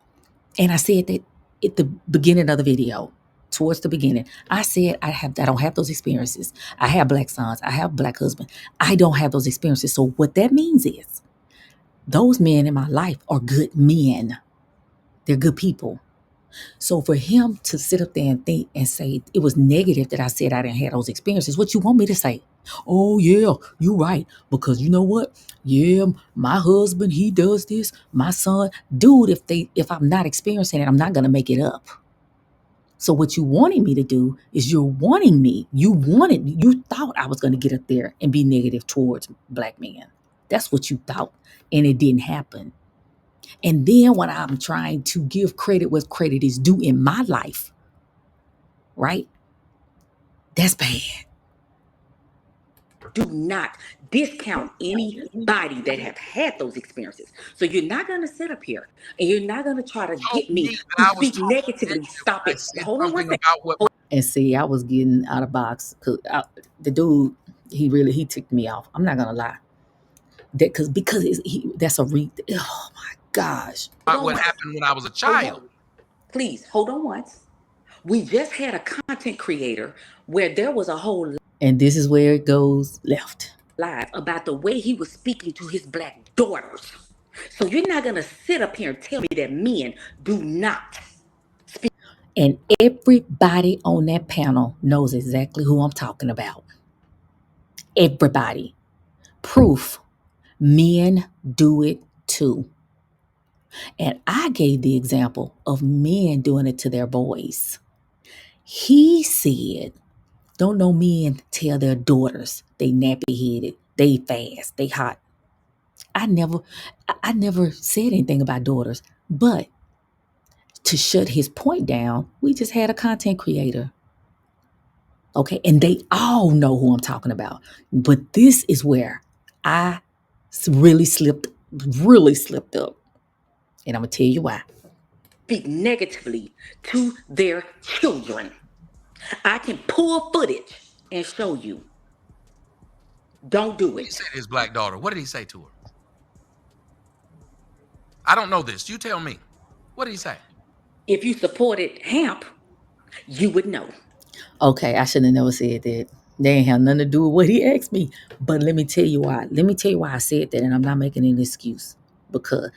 And I said that at the beginning of the video, towards the beginning, I said I don't have those experiences. I have black sons, I have black husband. I don't have those experiences. So what that means is those men in my life are good men. They're good people. So for him to sit up there and think and say it was negative that I said I didn't have those experiences, what you want me to say? Oh yeah, you're right. Because you know what? Yeah, my husband, he does this. My son, dude, if I'm not experiencing it, I'm not gonna make it up. So what you wanting me to do is you thought I was gonna get up there and be negative towards black men. That's what you thought. And it didn't happen. And then when I'm trying to give credit what credit is due in my life, right? That's bad. do not discount anybody that have had those experiences. So you're not going to sit up here and you're not going to try to Told get me me that to I was speak talking negatively. negative Stop when I it. said Hold on one something second. about what And see, I was getting out of box because the dude, he ticked me off. I'm not gonna lie. Because that's a oh my gosh. Hold on once. happened when I was a Hold child. on. Please hold on once. We just had a content creator where there was a whole And this is where it goes left. live about the way he was speaking to his black daughters. So you're not going to sit up here and tell me that men do not speak. And everybody on that panel knows exactly who I'm talking about. Everybody. Proof. Men do it too. And I gave the example of men doing it to their boys. He said, don't no men tell their daughters they nappy headed, they fast, they hot. I never said anything about daughters, but to shut his point down, we just had a content creator. Okay, and they all know who I'm talking about. But this is where I really slipped up. And I'm gonna tell you why. Speak negatively to their children. I can pull footage and show you. Don't do He it. said to his black daughter. What did he say to her? I don't know this. You tell me. What did he say? If you supported Hamp, you would know. Okay, I should have never said that. They ain't have nothing to do with what he asked me. But let me tell you why. Let me tell you why I said that, and I'm not making an excuse. Because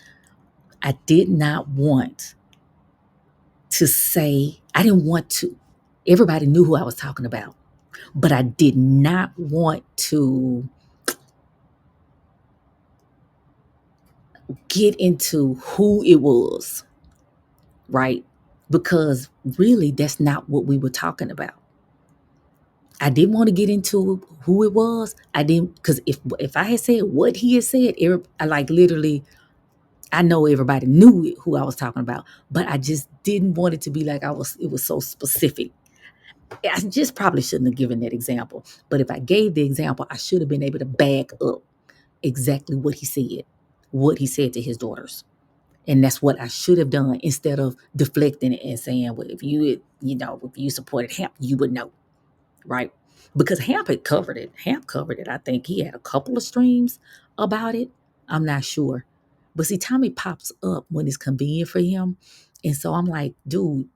I did not want to say, I didn't want to. Everybody knew who I was talking about. But I did not want to get into who it was, right? Because really, that's not what we were talking about. I didn't want to get into who it was. I didn't, because if I had said what he had said, I like literally, I know everybody knew who I was talking about, but I just didn't want it to be like it was so specific. I just probably shouldn't have given that example. But if I gave the example, I should have been able to back up exactly what he said to his daughters. And that's what I should have done instead of deflecting it and saying, well, if you supported him, you would know, right? Because Hamp had covered it. Hamp covered it. I think he had a couple of streams about it. I'm not sure. But see, Tommy pops up when it's convenient for him. And so I'm like, dude,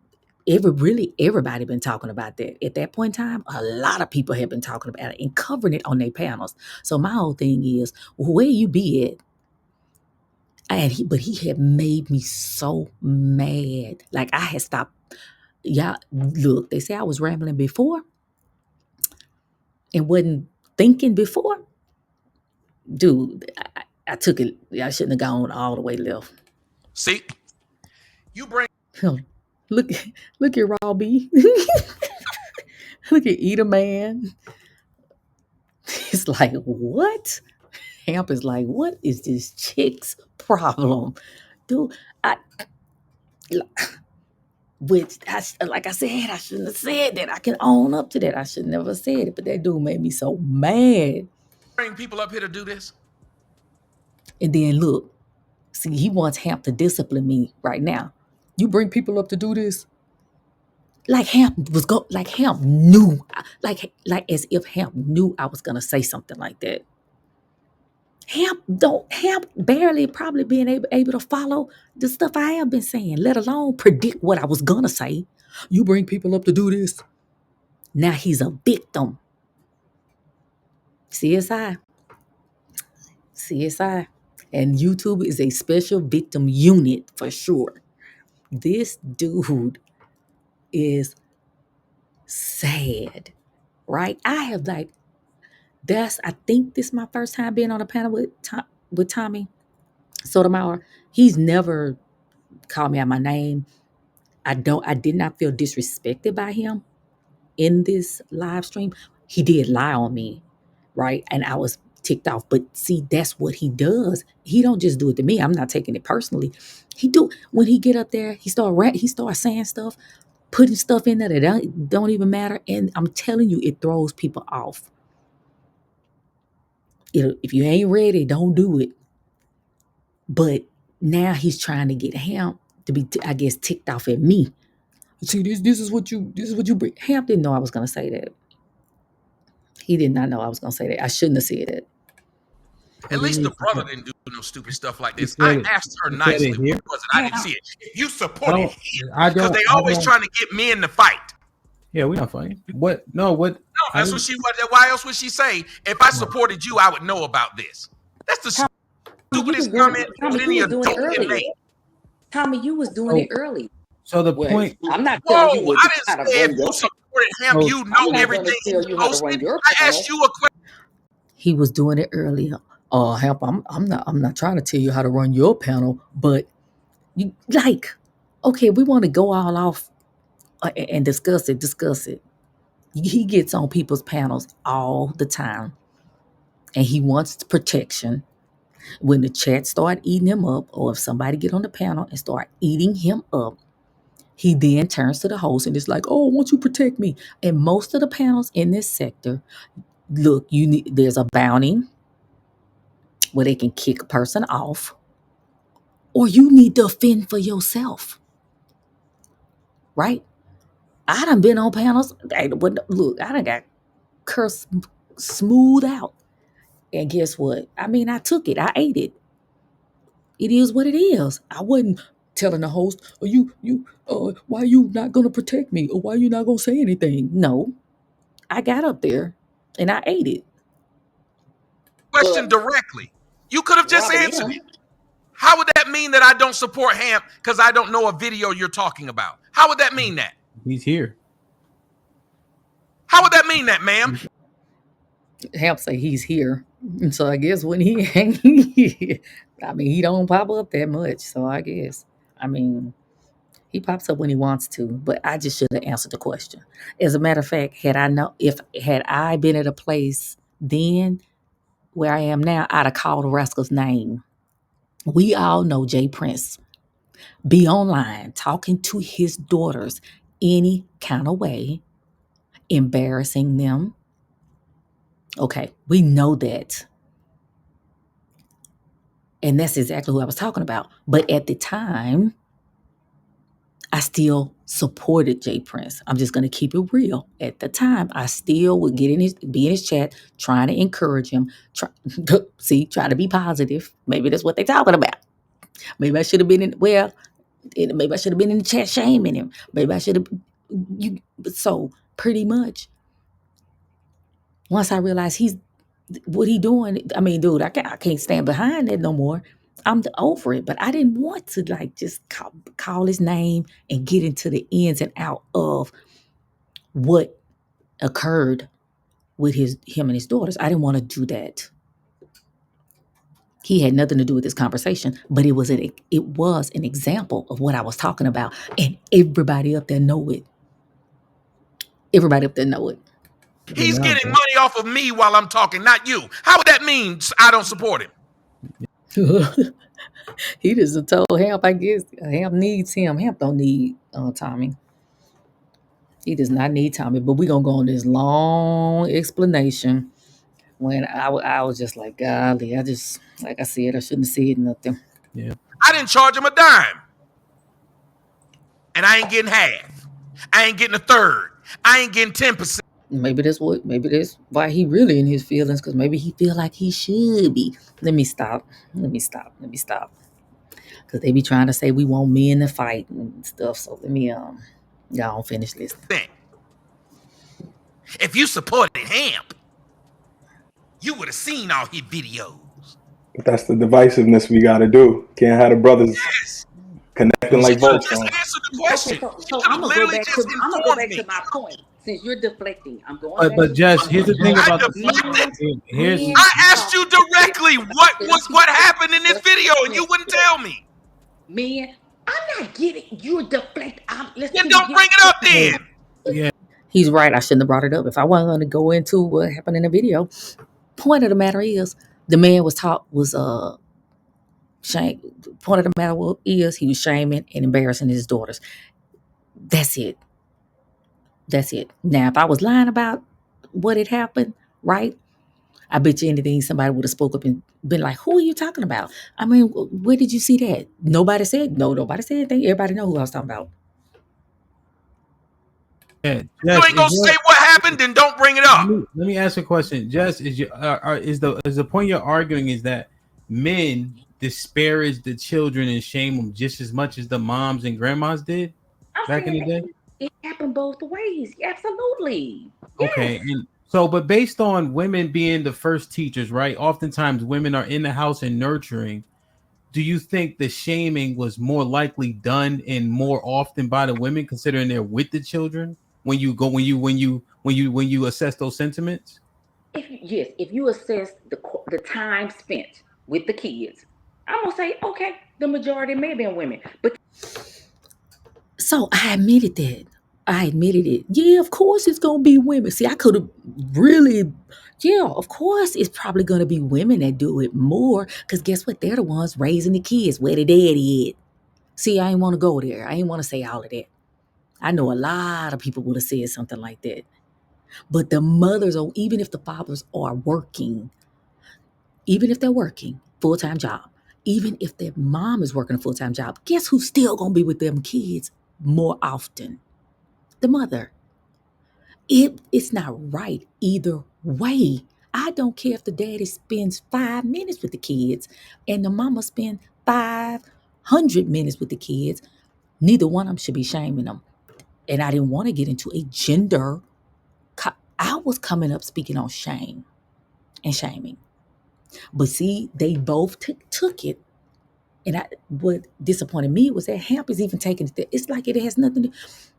everybody been talking about that. At that point in time, a lot of people have been talking about it and covering it on their panels. So my whole thing is, where you be at, But he had made me so mad. Like I had stopped. Y'all, look, they say I was rambling before and wasn't thinking before. Dude, I took it. I shouldn't have gone all the way left. See, you bring Look, look at Robbie. Look at Eater Man. It's like, what? Hamp is like, what is this chick's problem? Dude, I, which, like I said, I shouldn't have said that. I can own up to that. I should never have said it, but that dude made me so mad. people up here to do this. And then look, see, he wants Hamp to discipline me right now. You bring people up to do this? Like Hamp knew, like as if Hamp knew I was gonna say something like that. Hamp barely probably being able to follow the stuff I have been saying, let alone predict what I was gonna say. You bring people up to do this. Now he's a victim. CSI. CSI. And YouTube is a special victim unit for sure. This dude is sad, right? I think this is my first time being on a panel with Tommy Sotomayor. He's never called me out my name. I did not feel disrespected by him in this live stream. He did lie on me, right? And I was ticked off. But see, that's what he does. He don't just do it to me. I'm not taking it personally. He do when he get up there, he start saying stuff, putting stuff in there that don't even matter. And I'm telling you, it throws people off. If you ain't ready, don't do it. But now he's trying to get him to be, I guess, ticked off at me. See, this is what you bring. Hamp didn't know I was gonna say that. He did not know I was gonna say that. I shouldn't have said it. At least the brother didn't do no stupid stuff like this. said I it. asked her He said it nicely. here. What was it? I didn't see it. If you support it here, I because don't. they I always don't. trying to get men to fight. Yeah, we not fighting. What? No. What? No, that's what she. Why else would she say? If I supported you, I would know about this. That's the stupidest comment that any adult can make. Tommy, you was doing it early. So the Well, point. I'm not Whoa, telling you I how didn't to say if run you your supported him, So you I'm know not gonna everything he tell you how to posted. run your I panel. asked you a question. He was doing it earlier. Help! I'm not trying to tell you how to run your panel, but you okay, we want to go all off and discuss it. He gets on people's panels all the time, and he wants protection. When the chat start eating him up, or if somebody get on the panel and start eating him up, he then turns to the host and is like, "Oh, won't you protect me?" And most of the panels in this sector, look, there's a bounty where they can kick a person off, or you need to fend for yourself, right? I done been on panels. Look, I done got cursed smooth out. And guess what? I mean, I took it. I ate it. It is what it is. I wasn't telling the host, why you not gonna protect me? Or why you not gonna say anything? No. I got up there and I ate it. Question But directly. You could have just Robin answered it. M. How would that mean that I don't support Hamp because I don't know a video you're talking about? How would that mean that? He's here. How would that mean that, ma'am? Hamp say he's here. And so I guess when he I mean, he don't pop up that much. So I guess. I mean, he pops up when he wants to, but I just should have answered the question. As a matter of fact, had I been at a place then where I am now, I'd have called the rascal's name. We all know Jay Prince be online talking to his daughters any kind of way, embarrassing them. Okay, we know that. And that's exactly who I was talking about. But at the time, I still supported Jay Prince. I'm just going to keep it real. At the time, I still would be in his chat, trying to encourage him. Try to be positive. Maybe that's what they're talking about. Maybe I should have been maybe I should have been in the chat shaming him. Maybe I should have. So pretty much, once I realized what he doing, I mean, dude, I can't stand behind that no more. I'm over it, but I didn't want to like just call his name and get into the ins and out of what occurred with him and his daughters. I didn't want to do that. He had nothing to do with this conversation, but it was an example of what I was talking about, and everybody up there know it. Everybody up there know it. He's getting money off of me while I'm talking, not you. How would that mean I don't support him? He just told Hamp, I guess Hamp needs him. Hamp don't need Tommy. He does not need Tommy. But we're gonna go on this long explanation. When I was just like, golly, I just, like I said, I shouldn't have said nothing. Yeah. I didn't charge him a dime. And I ain't getting half. I ain't getting a third. I ain't getting 10%. Maybe that's why he really in his feelings, because maybe he feel like he should be. Let me stop. Because they be trying to say we want men to fight and stuff. So let me y'all finish listening. If you supported Hamp, you would have seen all his videos. But that's the divisiveness we got to do. Can't have the brothers connecting like Just Voltron. answer the question. Okay, so I'm gonna go back to my point. Since you're deflecting, I'm going back. But Jess, here's the thing about I asked you directly what happened in this video, and you wouldn't tell me. Men, I'm not getting you're deflecting. Then don't bring it up then. Yeah. He's right. I shouldn't have brought it up. If I wasn't going to go into what happened in the video, point of the matter is the man was shame. Point of the matter is he was shaming and embarrassing his daughters. That's it. Now, if I was lying about what had happened, right? I bet you anything somebody would have spoke up and been like, who are you talking about? I mean, where did you see that? Nobody said anything. Everybody know who I was talking about. Yeah. You ain't gonna say what happened, then don't bring it up. Let me ask you a question. Jess, is the point you're arguing is that men disparage the children and shame them just as much as the moms and grandmas did back in the day? It happened both ways. Absolutely. Okay. And so, but based on women being the first teachers, right? Oftentimes women are in the house and nurturing. Do you think the shaming was more likely done and more often by the women, considering they're with the children? When you assess those sentiments? If you assess the time spent with the kids, I'm gonna say okay, the majority may have been women, but So I admitted that. I admitted it. Yeah, of course it's gonna be women. See, I could have really, yeah, of course it's probably gonna be women that do it more. Cause guess what? They're the ones raising the kids. Where the daddy at? See, I ain't want to go there. I ain't want to say all of that. I know a lot of people would have said something like that. But the mothers, or even if the fathers are working, even if they're working full-time job, even if their mom is working a full-time job, guess who's still gonna be with them kids more often? The mother. It's not right either way. I don't care if the daddy spends 5 minutes with the kids and the mama spend 500 minutes with the kids. Neither one of them should be shaming them. And I didn't want to get into a gender. I was coming up speaking on shame and shaming. But see, they both took it. And what disappointed me was that Hamp is even taking it there. It's like it has nothing to do.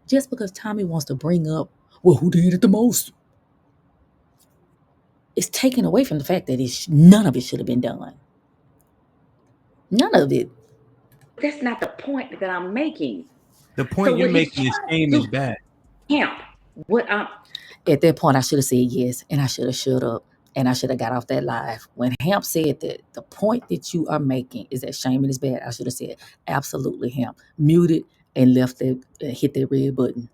Just because Tommy wants to bring up, well, who did it the most? It's taken away from the fact that none of it should have been done. None of it. that's not the point that I'm making. The point you're making is shame is bad. Hamp, At that point, I should have said yes, and I should have shut up, and I should have got off that live. When Hamp said that the point that you are making is that shaming is bad, I should have said, absolutely, Hamp. Muted and left that, hit that red button.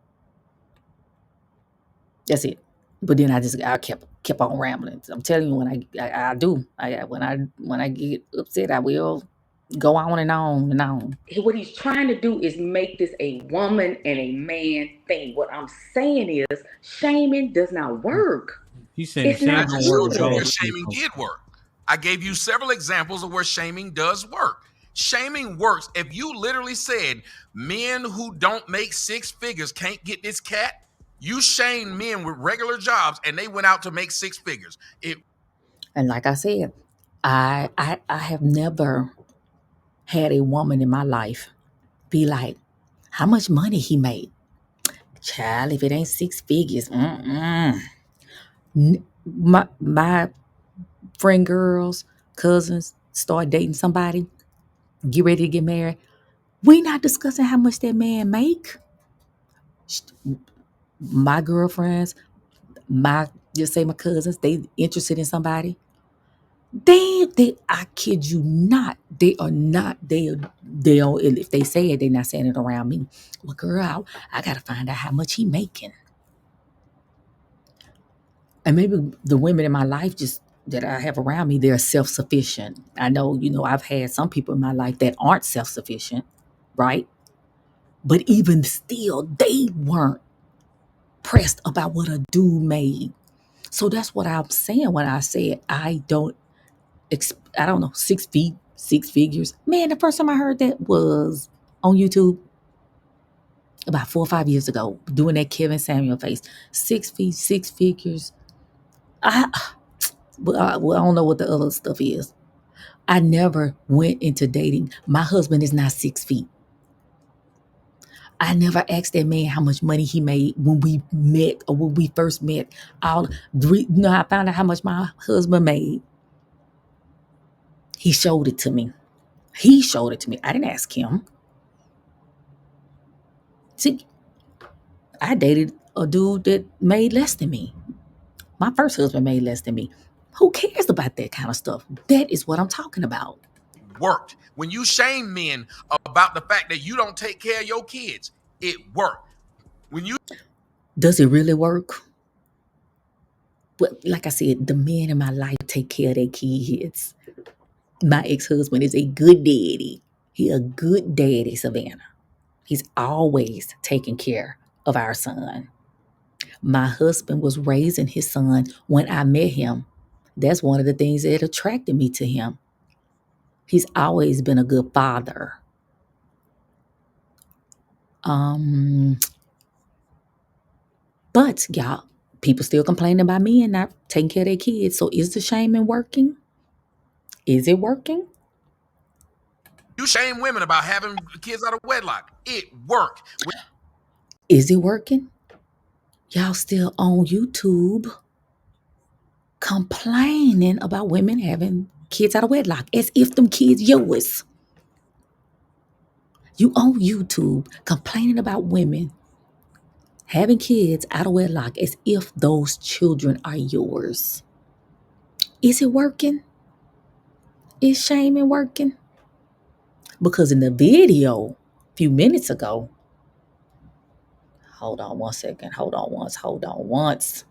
That's it. But then I kept on rambling. I'm telling you, when I do, when I get upset, I will go on and on and on. what he's trying to do is make this a woman and a man thing. What I'm saying is shaming does not work. He's saying It's not shaming true. works. Where shaming did work. I gave you several examples of where shaming does work. Shaming works. If you literally said men who don't make 6 figures can't get this cat, you shame men with regular jobs and they went out to make 6 figures. And like I said, I have never had a woman in my life be like, how much money he made? Child, if it ain't six figures, my friend girls, cousins start dating somebody, get ready to get married. We not discussing how much that man make. My girlfriends, just say my cousins, they interested in somebody. I kid you not, they are not, they don't, if they say it, they're not saying it around me. Well, girl, I gotta find out how much he making. And maybe the women in my life just that I have around me, they're self-sufficient. I know, I've had some people in my life that aren't self-sufficient, right? But even still, they weren't pressed about what a dude made. So that's what I'm saying when I said I don't know, 6 feet, six figures. Man, the first time I heard that was on YouTube about 4 or 5 years ago, doing that Kevin Samuel face. 6 feet, six figures. I I don't know what the other stuff is. I never went into dating. My husband is not 6 feet. I never asked that man how much money he made when we met or when we first met. I found out how much my husband made. He showed it to me. I didn't ask him. See, I dated a dude that made less than me. My first husband made less than me. Who cares about that kind of stuff? That is what I'm talking about. Worked. When you shame men about the fact that you don't take care of your kids, it worked. When you Does it really work? But like I said, the men in my life take care of their kids. My ex-husband is a good daddy. He a good daddy, Savannah. He's always taking care of our son. My husband was raising his son when I met him. That's one of the things that attracted me to him. He's always been a good father. But y'all, people still complaining about me and not taking care of their kids. So is the shaming working? Is it working? shame women about having kids out of wedlock, it worked. Is it working? Y'all still on YouTube complaining about women having kids out of wedlock as if them kids yours. You on YouTube complaining about women having kids out of wedlock as if those children are yours. Is it working? Is shaming working? Because in the video a few minutes ago, hold on one second, hold on once.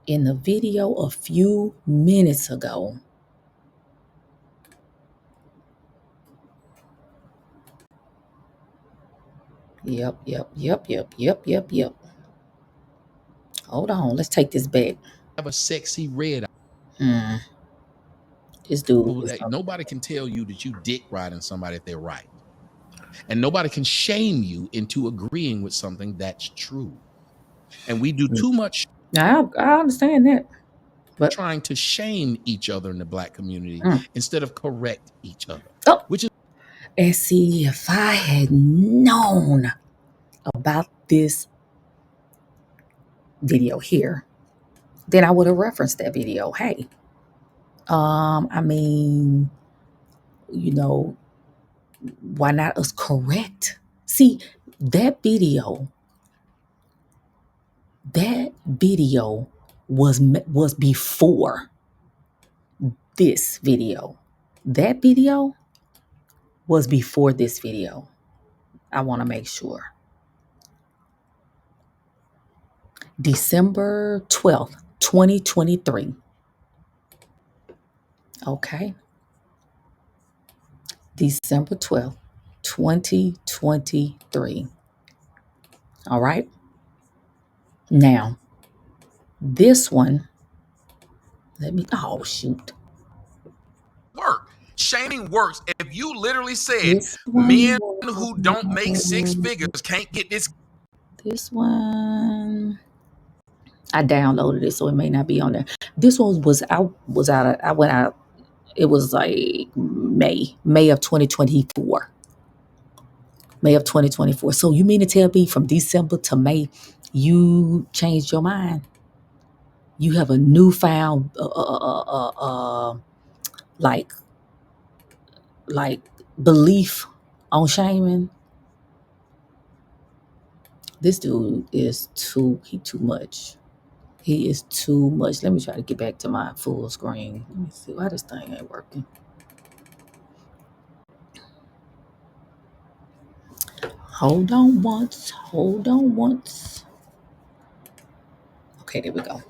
In the video a few minutes ago, Yep. Hold on, let's take this back. Have a sexy red. Hmm. This dude was Nobody can tell you that you dick riding somebody if they're right. And nobody can shame you into agreeing with something that's true. And we do too much I understand that. But trying to shame each other in the black community instead of correct each other. oh, Which is and see, if I had known about this video here, then I would have referenced that video. Hey, I mean, you know, why not us correct? See, that video was before this video. That video was before this video. I want to make sure. December 12th, 2023. Okay. December 12th, 2023. All right. Now, this one, oh, shoot. Work. Shaming works. If you literally said This men one, who don't make six figures can't get this. this one, I downloaded it, so it may not be on there. This one I went out It was like May of 2024. May of 2024. So you mean to tell me from December to May, you changed your mind? You have a newfound like like belief on shaming? This dude is too much. He is too much. Let me try to get back to my full screen. Let me see why this thing ain't working. Hold on once. Hold on once. Okay, there we go.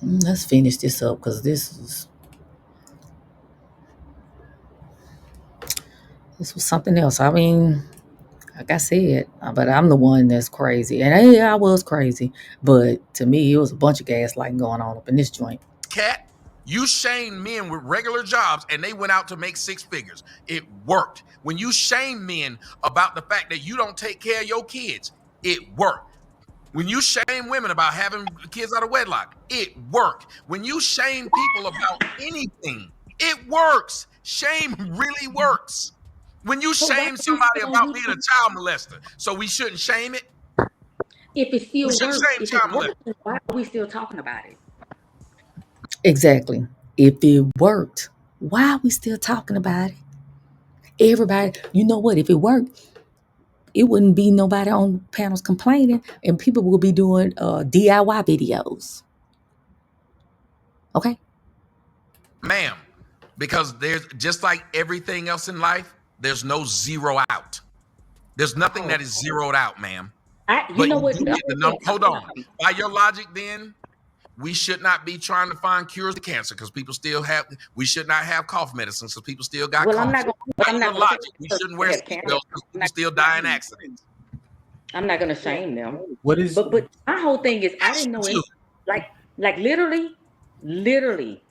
Let's finish this up because this was something else. I mean, like I said, but I'm the one that's crazy. And yeah, I was crazy. But to me, it was a bunch of gaslighting going on up in this joint. Cat, you shamed men with regular jobs and they went out to make six figures. It worked. When you shame men about the fact that you don't take care of your kids, it worked. When you shame women about having kids out of wedlock, it worked. When you shame people about anything, it works. Shame really works. When you So why shame are we somebody still on about being a YouTube? child molester, so we shouldn't shame it? If it We still shouldn't works, shame if it child molesters. works, why are we still talking about it? Exactly. If it worked, why are we still talking about it? Everybody, you know what? If it worked, it wouldn't be nobody on panels complaining, and people will be doing DIY videos. Okay. Ma'am, because there's just like everything else in life, there's no zero out. There's nothing Oh, that is zeroed out, ma'am. you But know you what? do get the number. Hold on. By your logic, then we should not be trying to find cures to cancer because people still have. We should not have cough medicines because people still got Well, coughs. but By I'm your not going to logic, we shouldn't wear have cancer. seatbelts because people still die in accidents. I'm not going to shame them. What is But my whole thing is I Yes, didn't know you any do. like literally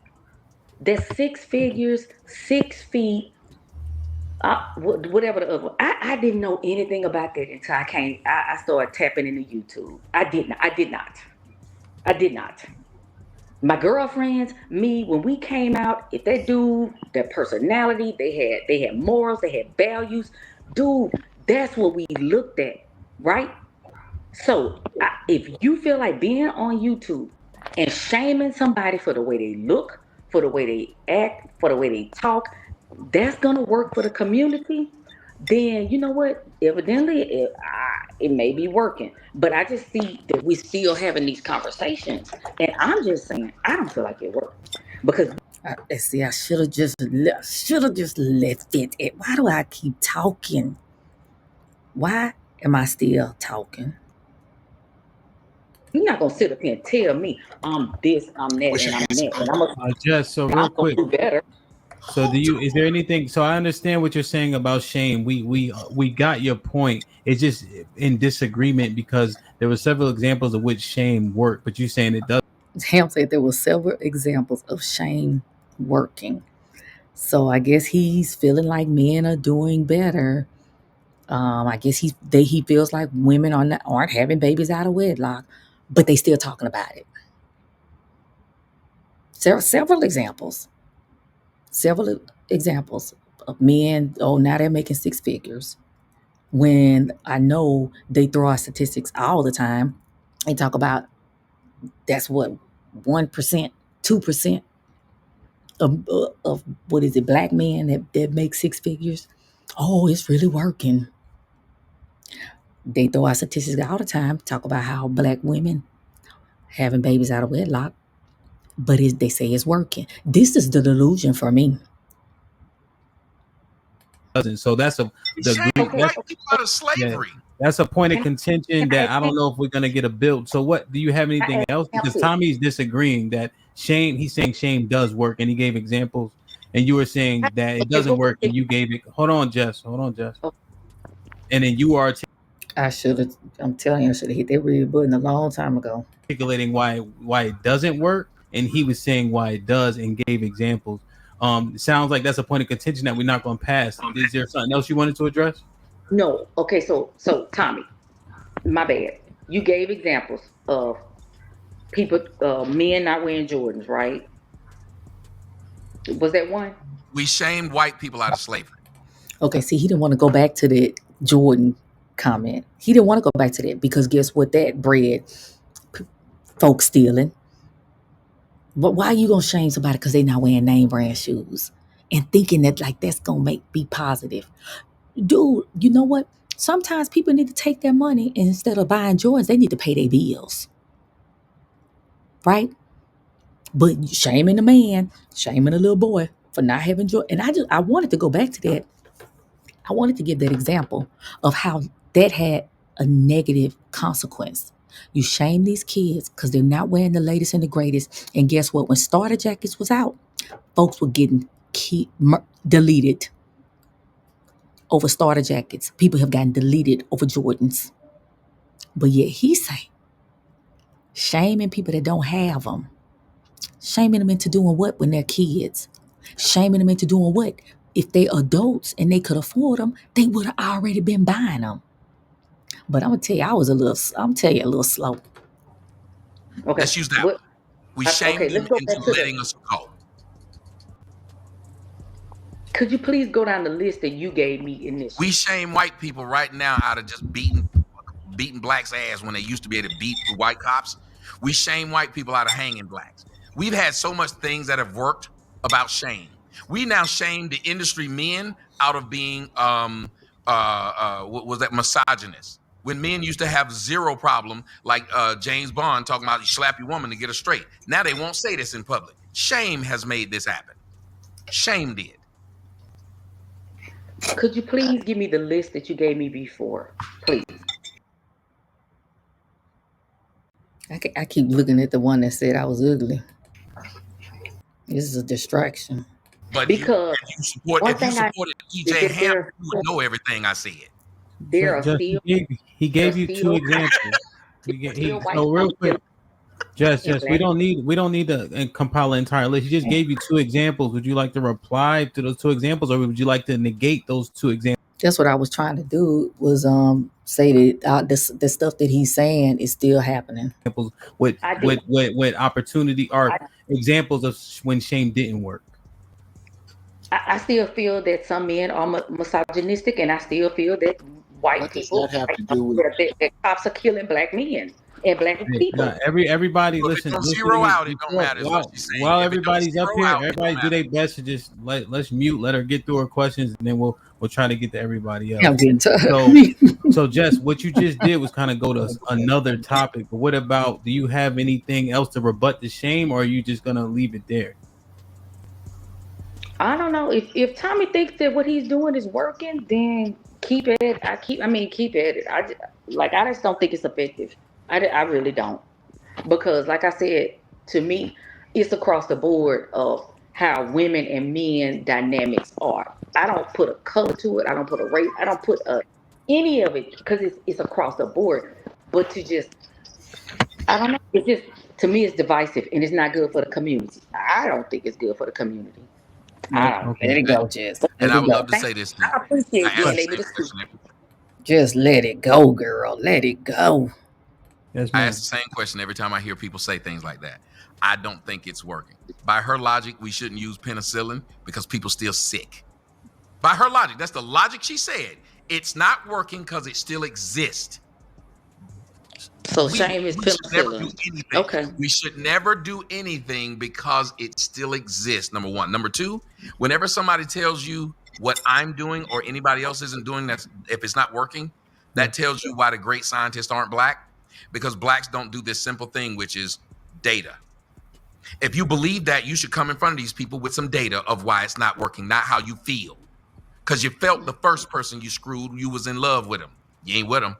that's six figures, 6 feet, whatever the other. I didn't know anything about that until I started tapping into YouTube. I did not. My girlfriends, me, when we came out, if that dude, their personality, they had morals, they had values, dude, that's what we looked at, right? So if you feel like being on YouTube and shaming somebody for the way they look, for the way they act, for the way they talk, that's gonna work for the community. Then you know what? Evidently, it may be working. But I just see that we still having these conversations, and I'm just saying I don't feel like it worked because See, I should have just left it. Why do I keep talking? Why am I still talking? you're not gonna sit up here and tell me I'm this, I'm that, Wish I and I'm had some that, and Jess? So I'm real gonna quick, do better. so do you? Is there anything? So I understand what you're saying about shame. We got your point. It's just in disagreement because there were several examples of which shame worked, but you're saying it does. Ham said there were several examples of shame working. So I guess he's feeling like men are doing better. I guess he feels like women aren't having babies out of wedlock, but they still talking about it. Several examples. Several examples of men. Oh, now they're making six figures. When I know they throw out statistics all the time, they talk about that's what 1%, 2% of what is it, black men that make six figures. Oh, it's really working. They throw out statistics all the time, talk about how black women having babies out of wedlock, but they say it's working. This is the delusion for me. Doesn't. So that's a the Shame Greek. Okay, That's white people out of yeah. slavery. That's a point of can contention I that ask I don't know if we're gonna get a build. So what do you have anything else? him Because this? Tommy's disagreeing that shame. He's saying shame does work, and he gave examples, and you were saying that it Okay, doesn't go work, and ahead. you gave it. Hold on, Jess. Hold on, Jess. Oh, And then you are I should have. I'm telling you, I should have hit that red button a long time ago. articulating why it doesn't work, and he was saying why it does, and gave examples. It sounds like that's a point of contention that we're not going to pass. Is there something else you wanted to address? no. Okay, so Tommy, my bad. You gave examples of people, men not wearing Jordans, right? Was that one? We shamed white people out of slavery. Okay, see, he didn't want to go back to that Jordan comment. He didn't want to go back to that because guess what? That bred folks stealing. But why are you gonna shame somebody because they not wearing name brand shoes and thinking that like that's gonna be positive? Dude, you know what? Sometimes people need to take their money and instead of buying Jordans, they need to pay their bills, right? But shaming the man, shaming the little boy for not having Jordan. And I wanted to go back to that. I wanted to give that example of how that had a negative consequence. You shame these kids because they're not wearing the latest and the greatest. And guess what? When starter jackets was out, folks were getting deleted over starter jackets. People have gotten deleted over Jordans. But yet he say, shaming people that don't have them. Shaming them into doing what when they're kids? Shaming them into doing what? If they adults and they could afford them, they would have already been buying them. But I'm gonna tell you, I'm telling you a little slow. Okay. Let's use that What? one. We shamed Okay, them let's go into back to letting us go. Could you please go down the list that you gave me initially? We shame white people right now out of just beating blacks' ass when they used to be able to beat the white cops. We shame white people out of hanging blacks. We've had so much things that have worked about shame. We now shame the industry men out of being what was that, misogynist. When men used to have zero problem, like James Bond talking about you slap your woman to get her straight. Now they won't say this in public. Shame has made this happen. Shame did. Could you please give me the list that you gave me before, please? I keep looking at the one that said I was ugly. This is a distraction. But Because one if you thing I supported is EJ that Hammer, you would know everything I said. there are Jess, still he there are gave you two still examples. still white So real quick, people Jess, and we black. don't need to compile an entire list. He just gave you two examples. Would you like to reply to those two examples, or would you like to negate those two examples? That's what I was trying to do was say that the stuff that he's saying is still happening. With I did. opportunity or I, examples of when shame didn't work. I still feel that some men are misogynistic, and I still feel that white What does that people, have to do with? that cops are killing black men and black people. Everybody So if it listen don't listen to zero me out, it don't matter. Is what she's saying. while If it don't everybody's up zero here, out, it don't everybody do matter. their best to just let's mute, let her get through her questions, and then we'll try to get to everybody else. I'm getting tired. So Jess, what you just did was kind of go to another topic. But what about, do you have anything else to rebut the shame, or are you just gonna leave it there? I don't know if Tommy thinks that what he's doing is working, then keep at it. Keep at it. I just don't think it's effective. I really don't, because like I said, to me, it's across the board of how women and men dynamics are. I don't put a color to it. I don't put a race. I don't put any of it because it's across the board. But to just, I don't know. It's just, to me, it's divisive and it's not good for the community. I don't think it's good for the community. I No, don't. okay. Let it go, Jess. And Let I it would go. love to say this now. I I appreciate asked being the able to same speak. question. Just let it go, girl. Let it go. Yes, I ma'am. ask the same question every time I hear people say things like that. I don't think it's working. By her logic, we shouldn't use penicillin because people still sick. By her logic, that's the logic she said. It's not working because it still exists. So We shame is should never do penicillin. anything. Okay. We should never do anything because it still exists. Number one. Number two, whenever somebody tells you what I'm doing or anybody else isn't doing, that's if it's not working, that tells you why the great scientists aren't black. Because blacks don't do this simple thing, which is data. If you believe that, you should come in front of these people with some data of why it's not working, not how you feel. Because you felt the first person you screwed, you was in love with him. You ain't with him.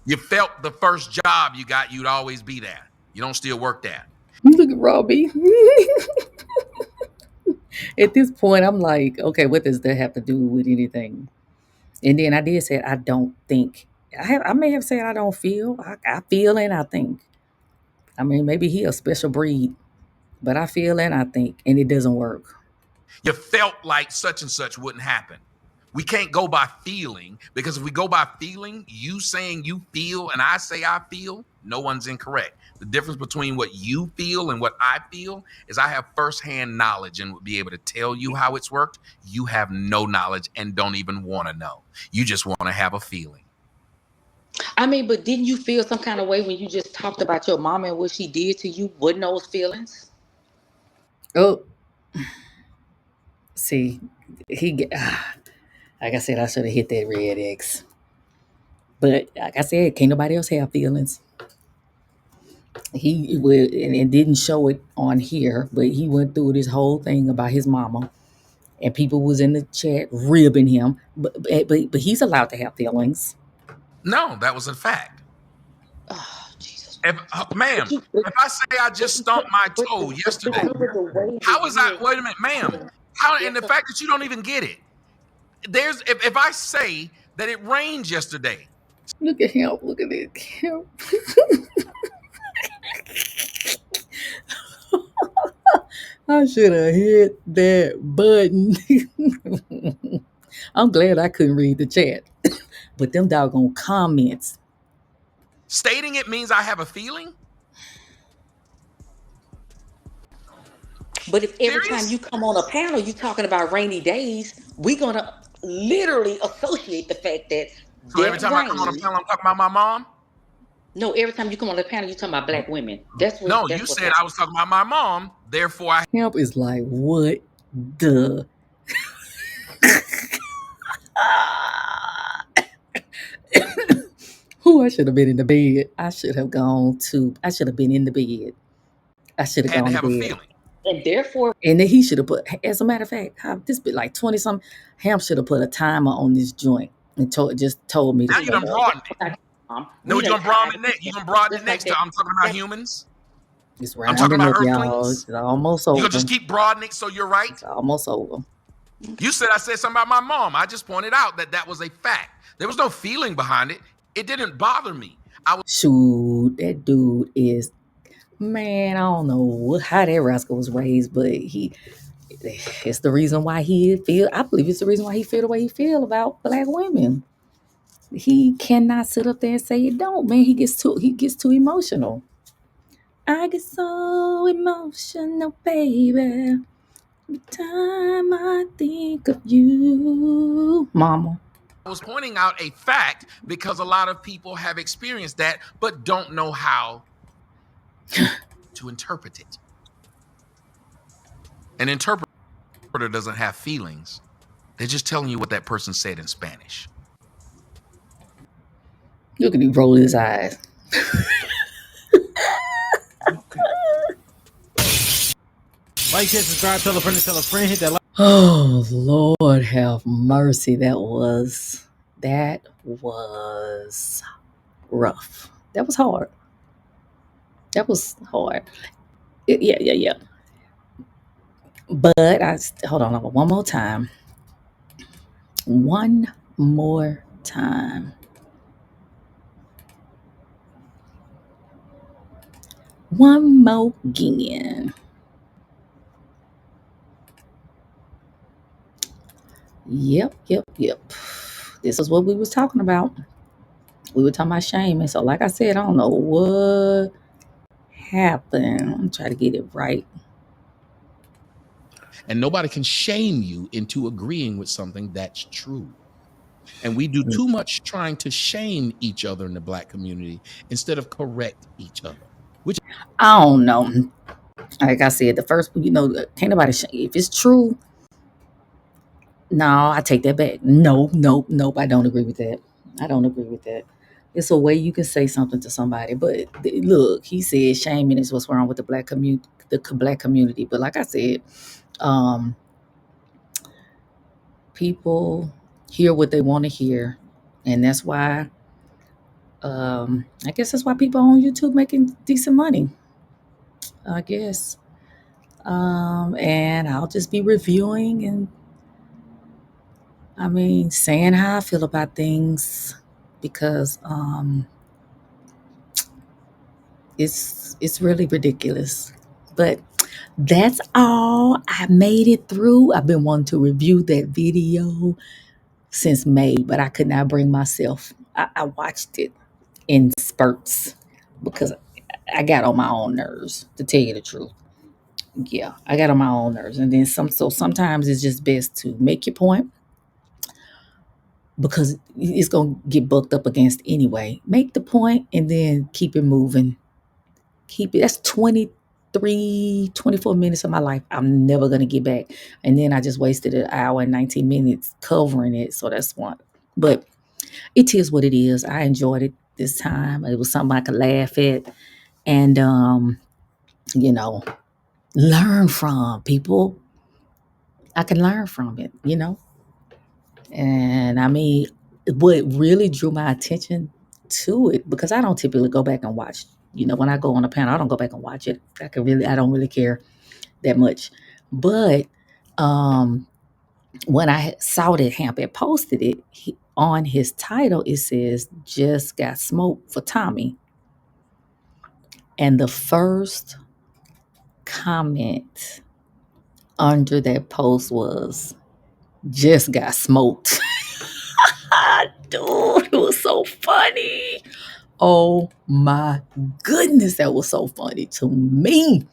You felt the first job you got, you'd always be there. You don't still work there. Look at Robbie. At this point, I'm like, okay, what does that have to do with anything? And then I did say I don't think. I may have said I don't feel. I feel and I think. I mean, maybe he a special breed, but I feel and I think, and it doesn't work. You felt like such and such wouldn't happen. We can't go by feeling, because if we go by feeling, you saying you feel and I say I feel, no one's incorrect. The difference between what you feel and what I feel is I have firsthand knowledge and would be able to tell you how it's worked. You have no knowledge and don't even want to know. You just want to have a feeling. I mean, but didn't you feel some kind of way when you just talked about your mama and what she did to you? Wasn't those feelings? Oh, see, like I said, I should have hit that red X. But like I said, can't nobody else have feelings. He would and didn't show it on here, but he went through this whole thing about his mama, and people was in the chat ribbing him. But he's allowed to have feelings. No, that was a fact. Oh, Jesus. If, ma'am, if I say I just stomped my toe yesterday, how is that? Wait a minute, ma'am. How, and the fact that you don't even get it. If I say that it rained yesterday, Look at him. Look at him. I should have hit that button. I'm glad I couldn't read the chat. But them doggone comments. stating it means I have a feeling. But if every time Serious? you come on a panel, you talking about rainy days, we're gonna literally associate the fact that So every time I come on a rain. panel, I'm talking about my mom. No, every time you come on the panel, you talking about black women. That's what. No, That's you what's said happening. I was talking about my mom. Therefore, I Hemp is like, what the? Who I should have been in the bed. I should have been in the bed. I should have had to gone to have a bed. feeling. And therefore, And then he should have put, as a matter of fact, this bit like 20 something. Ham should have put a timer on this joint and told me to Now you shut done up. broadened it. No, we you done done broadened tied it next. You done broadened it just like next to that. I'm talking about humans. It's I'm talking rounding about up, y'all. earthlings. It's almost You gonna over. just keep broadening it so you're right? It's almost over. You said I said something about my mom. I just pointed out that was a fact. There was no feeling behind it. It didn't bother me. Shoot, that dude is, man, I don't know how that rascal was raised, but it's the reason why I believe it's the reason why he feel the way he feel about black women. He cannot sit up there and say it don't, man. He gets too emotional. I get so emotional, baby. Every time I think of you, mama. I was pointing out a fact because a lot of people have experienced that but don't know how to interpret it. An interpreter doesn't have feelings. They're just telling you what that person said in Spanish. Look at him roll his eyes. Like, share, subscribe, tell a friend, hit that like. Oh Lord, have mercy. That was rough. That was hard. That was hard. Yeah. But hold on one more time. One more time. One more again. Yep. This is what we was talking about. We were talking about shame. And so, like I said, I don't know what happened. I'm trying to get it right. And nobody can shame you into agreeing with something that's true. And we do too much trying to shame each other in the black community instead of correct each other. Which I don't know. Like I said, the first, can't nobody, if it's true, no, I take that back. Nope. I don't agree with that. It's a way you can say something to somebody. But look, he said shaming is what's wrong with the black community. But like I said, people hear what they want to hear. And that's why, I guess that's why people on YouTube making decent money. I guess. And I'll just be reviewing and saying how I feel about things because it's really ridiculous. But that's all. I made it through. I've been wanting to review that video since May, but I could not bring myself. I watched it in spurts because I got on my own nerves, to tell you the truth. Yeah, I got on my own nerves. And then so sometimes it's just best to make your point because it's going to get bucked up against anyway. Make the point and then keep it moving. Keep it. That's 24 minutes of my life I'm never going to get back. And then I just wasted an hour and 19 minutes covering it. So that's one. But it is what it is. I enjoyed it this time. It was something I could laugh at and, you know, learn from people. I can learn from it, you know. And I mean, what really drew my attention to it, because I don't typically go back and watch, you know, when I go on a panel, I don't go back and watch it. I don't really care that much. But when I saw that Hamp had posted it, on his title, it says, "Just got smoked for Tommy." And the first comment under that post was, "Just got smoked." Dude, it was so funny. Oh my goodness, that was so funny to me.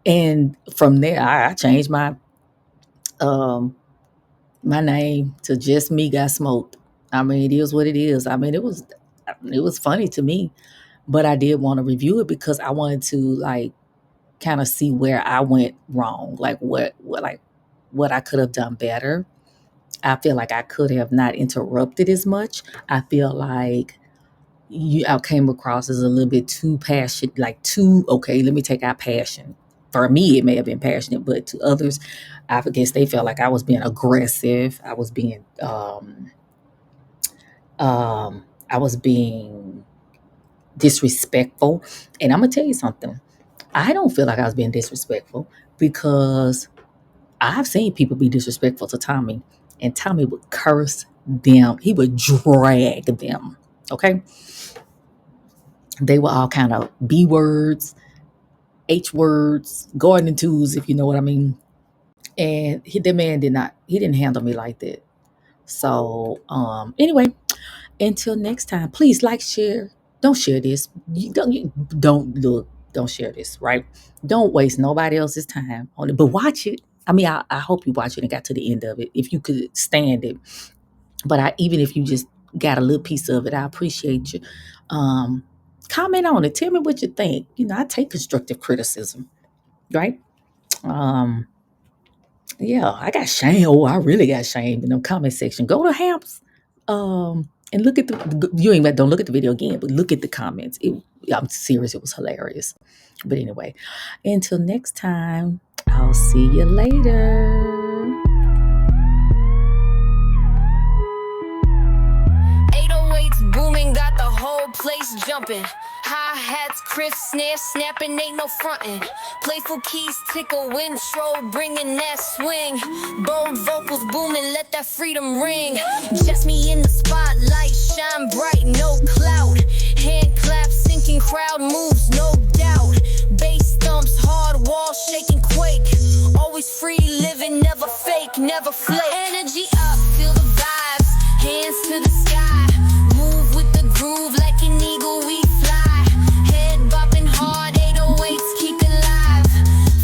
And from there, I changed my my name to Just Me Got Smoked. I mean, it is what it is. I mean, it was funny to me, but I did want to review it because I wanted to like kind of see where I went wrong, like what I could have done better. I feel like I could have not interrupted as much. I feel like I came across as a little bit too passionate, like too, okay, let me take out passion. For me, it may have been passionate, but to others, I guess they felt like I was being aggressive. I was being disrespectful. And I'm going to tell you something. I don't feel like I was being disrespectful because I've seen people be disrespectful to Tommy, and Tommy would curse them. He would drag them. Okay. They were all kind of B words, H words, gardening tools, if you know what I mean. And the man didn't handle me like that. So, anyway, until next time, please like, share. Don't share this. Don't share this, right? Don't waste nobody else's time on it, but watch it. I mean, I hope you watch it and got to the end of it if you could stand it. But even if you just got a little piece of it, I appreciate you. Comment on it. Tell me what you think. You know, I take constructive criticism, right? Yeah, I got shamed. Oh, I really got shamed in the comment section. Go to Hamps, and look at don't look at the video again, but look at the comments. I'm serious. It was hilarious. But anyway, until next time, I'll see you later. 808s booming, got the whole place jumping. Hi-hats, crisp, snare snapping, ain't no frontin'. Playful keys tickle, intro, bringing that swing. Bold vocals booming, let that freedom ring. Just me in the spotlight, shine bright, no clout. Hand claps, sinking crowd moves, no doubt. Bass thumps, hard walls, shaking quake. Always free living, never fake, never flake. Energy up, feel the vibes, hands to the sky. Move with the groove like an eagle, we fly. Head bopping hard, 808s keep it live.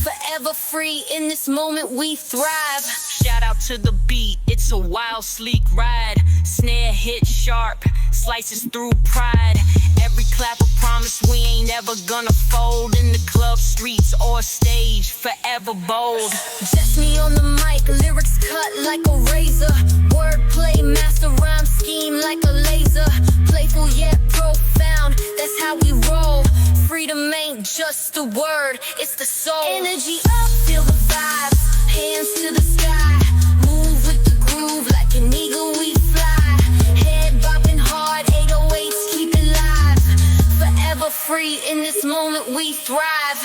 Forever free, in this moment we thrive. Shout out to the beat, it's a wild, sleek ride. Snare hit sharp, slices through pride. Every clap a promise we ain't ever gonna fold. In the club, streets, or stage, forever bold. Just me on the mic, lyrics cut like a razor. Wordplay, master rhyme scheme like a laser. Playful yet profound, that's how we roll. Freedom ain't just a word, it's the soul. Energy up, feel the vibes, hands to the sky. Move with the groove like an eagle we fly. Head bopping hard, 808s keep it live. Forever free, in this moment we thrive.